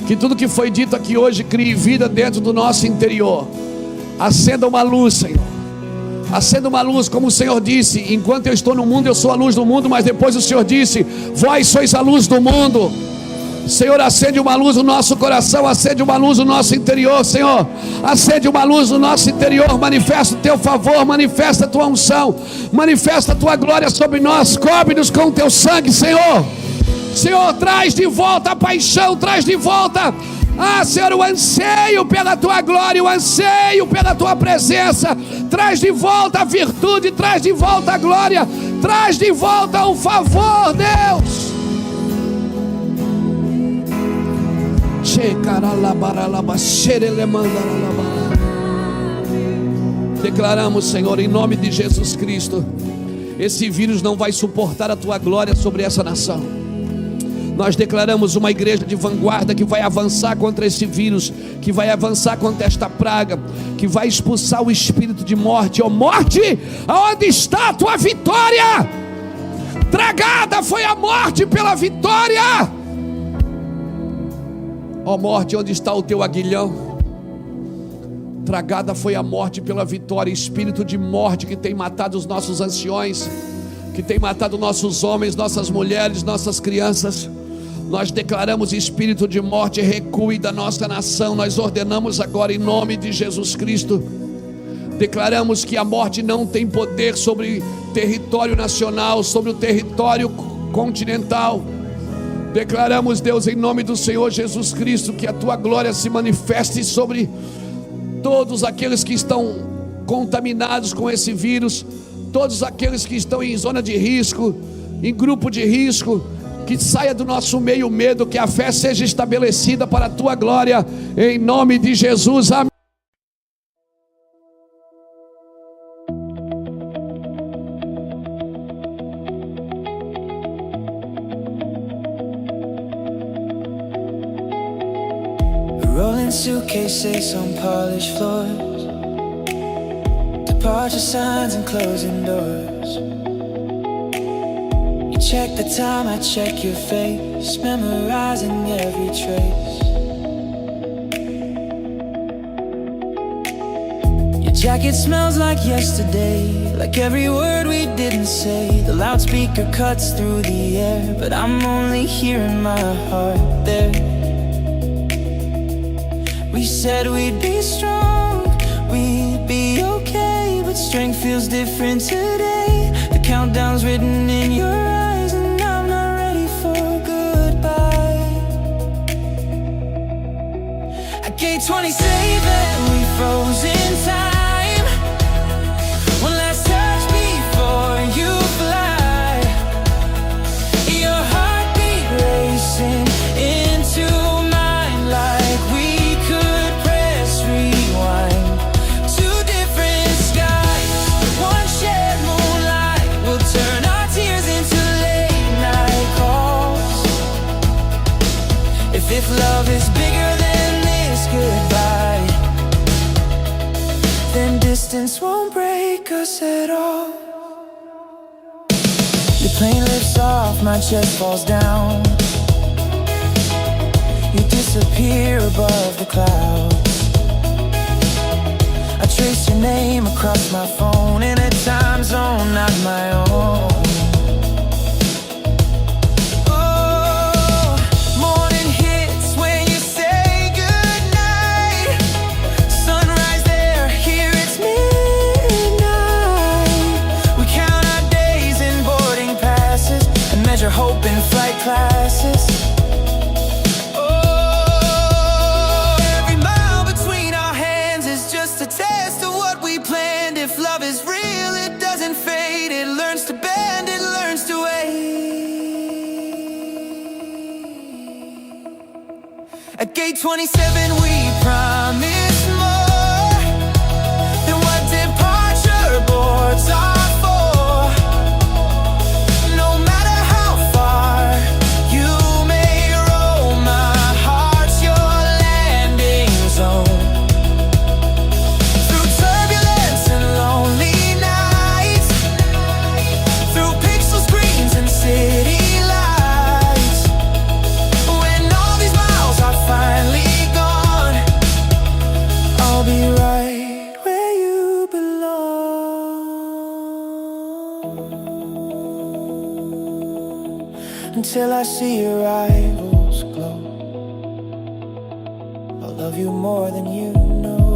que tudo que foi dito aqui hoje crie vida dentro do nosso interior. Acenda uma luz, Senhor. Acenda uma luz, como o Senhor disse: enquanto eu estou no mundo, eu sou a luz do mundo. Mas depois o Senhor disse: vós sois a luz do mundo. Senhor, acende uma luz no nosso coração, acende uma luz no nosso interior, Senhor. Acende uma luz no nosso interior, manifesta o teu favor, manifesta a tua unção, manifesta a tua glória sobre nós, cobre-nos com o teu sangue, Senhor. Senhor, traz de volta a paixão, traz de volta, Senhor, o anseio pela tua glória, o anseio pela tua presença. Traz de volta a virtude, traz de volta a glória, traz de volta o favor, Deus. Declaramos, Senhor, em nome de Jesus Cristo, esse vírus não vai suportar a tua glória sobre essa nação. Nós declaramos uma igreja de vanguarda que vai avançar contra esse vírus, que vai avançar contra esta praga, que vai expulsar o espírito de morte. Ó morte, aonde está a tua vitória? Tragada foi a morte pela vitória. Ó morte, onde está o teu aguilhão? Tragada foi a morte pela vitória. Espírito de morte que tem matado os nossos anciões, que tem matado nossos homens, nossas mulheres, nossas crianças. Nós declaramos espírito de morte, recue da nossa nação. Nós ordenamos agora em nome de Jesus Cristo. Declaramos que a morte não tem poder sobre o território nacional, sobre o território continental. Declaramos, Deus, em nome do Senhor Jesus Cristo, que a tua glória se manifeste sobre todos aqueles que estão contaminados com esse vírus, todos aqueles que estão em zona de risco, em grupo de risco. Que saia do nosso meio o medo, que a fé seja estabelecida para a tua glória, em nome de Jesus, amém. Rolling suitcases on polished floors, departure signs and closing doors. Check the time, I check your face, memorizing every trace. Your jacket smells like yesterday, like every word we didn't say. The loudspeaker cuts through the air, but I'm only hearing my heart there. We said we'd be strong, we'd be okay, but strength feels different today. The countdown's written in your eyes, and I'm not ready for goodbye. At gate 27, we froze in time. One last touch before you fly. Your heartbeat racing into mine, like we could press rewind. Two different skies, one shared moonlight. We'll turn our tears into late night calls. If love is bigger than this goodbye, then distance won't break us at all. Your plane lifts off, my chest falls down. You disappear above the clouds. I trace your name across my phone in a time zone not my own. Oh, morning hits when you say goodnight. Sunrise there, here it's midnight. We count our days in boarding passes and measure hope in flight classes. Oh, every mile between our hands is just a test of what we planned. If love is real, it doesn't fade. It learns to bend, it learns to wait. At gate 27, we promise more than what departure boards are for. No matter how far you may roam, my heart's your landing zone. Through turbulence and lonely nights, through pixel screens and city lights, when all these miles are finally gone, I'll be right where you belong. Until I see your rivals glow, I'll love you more than you know.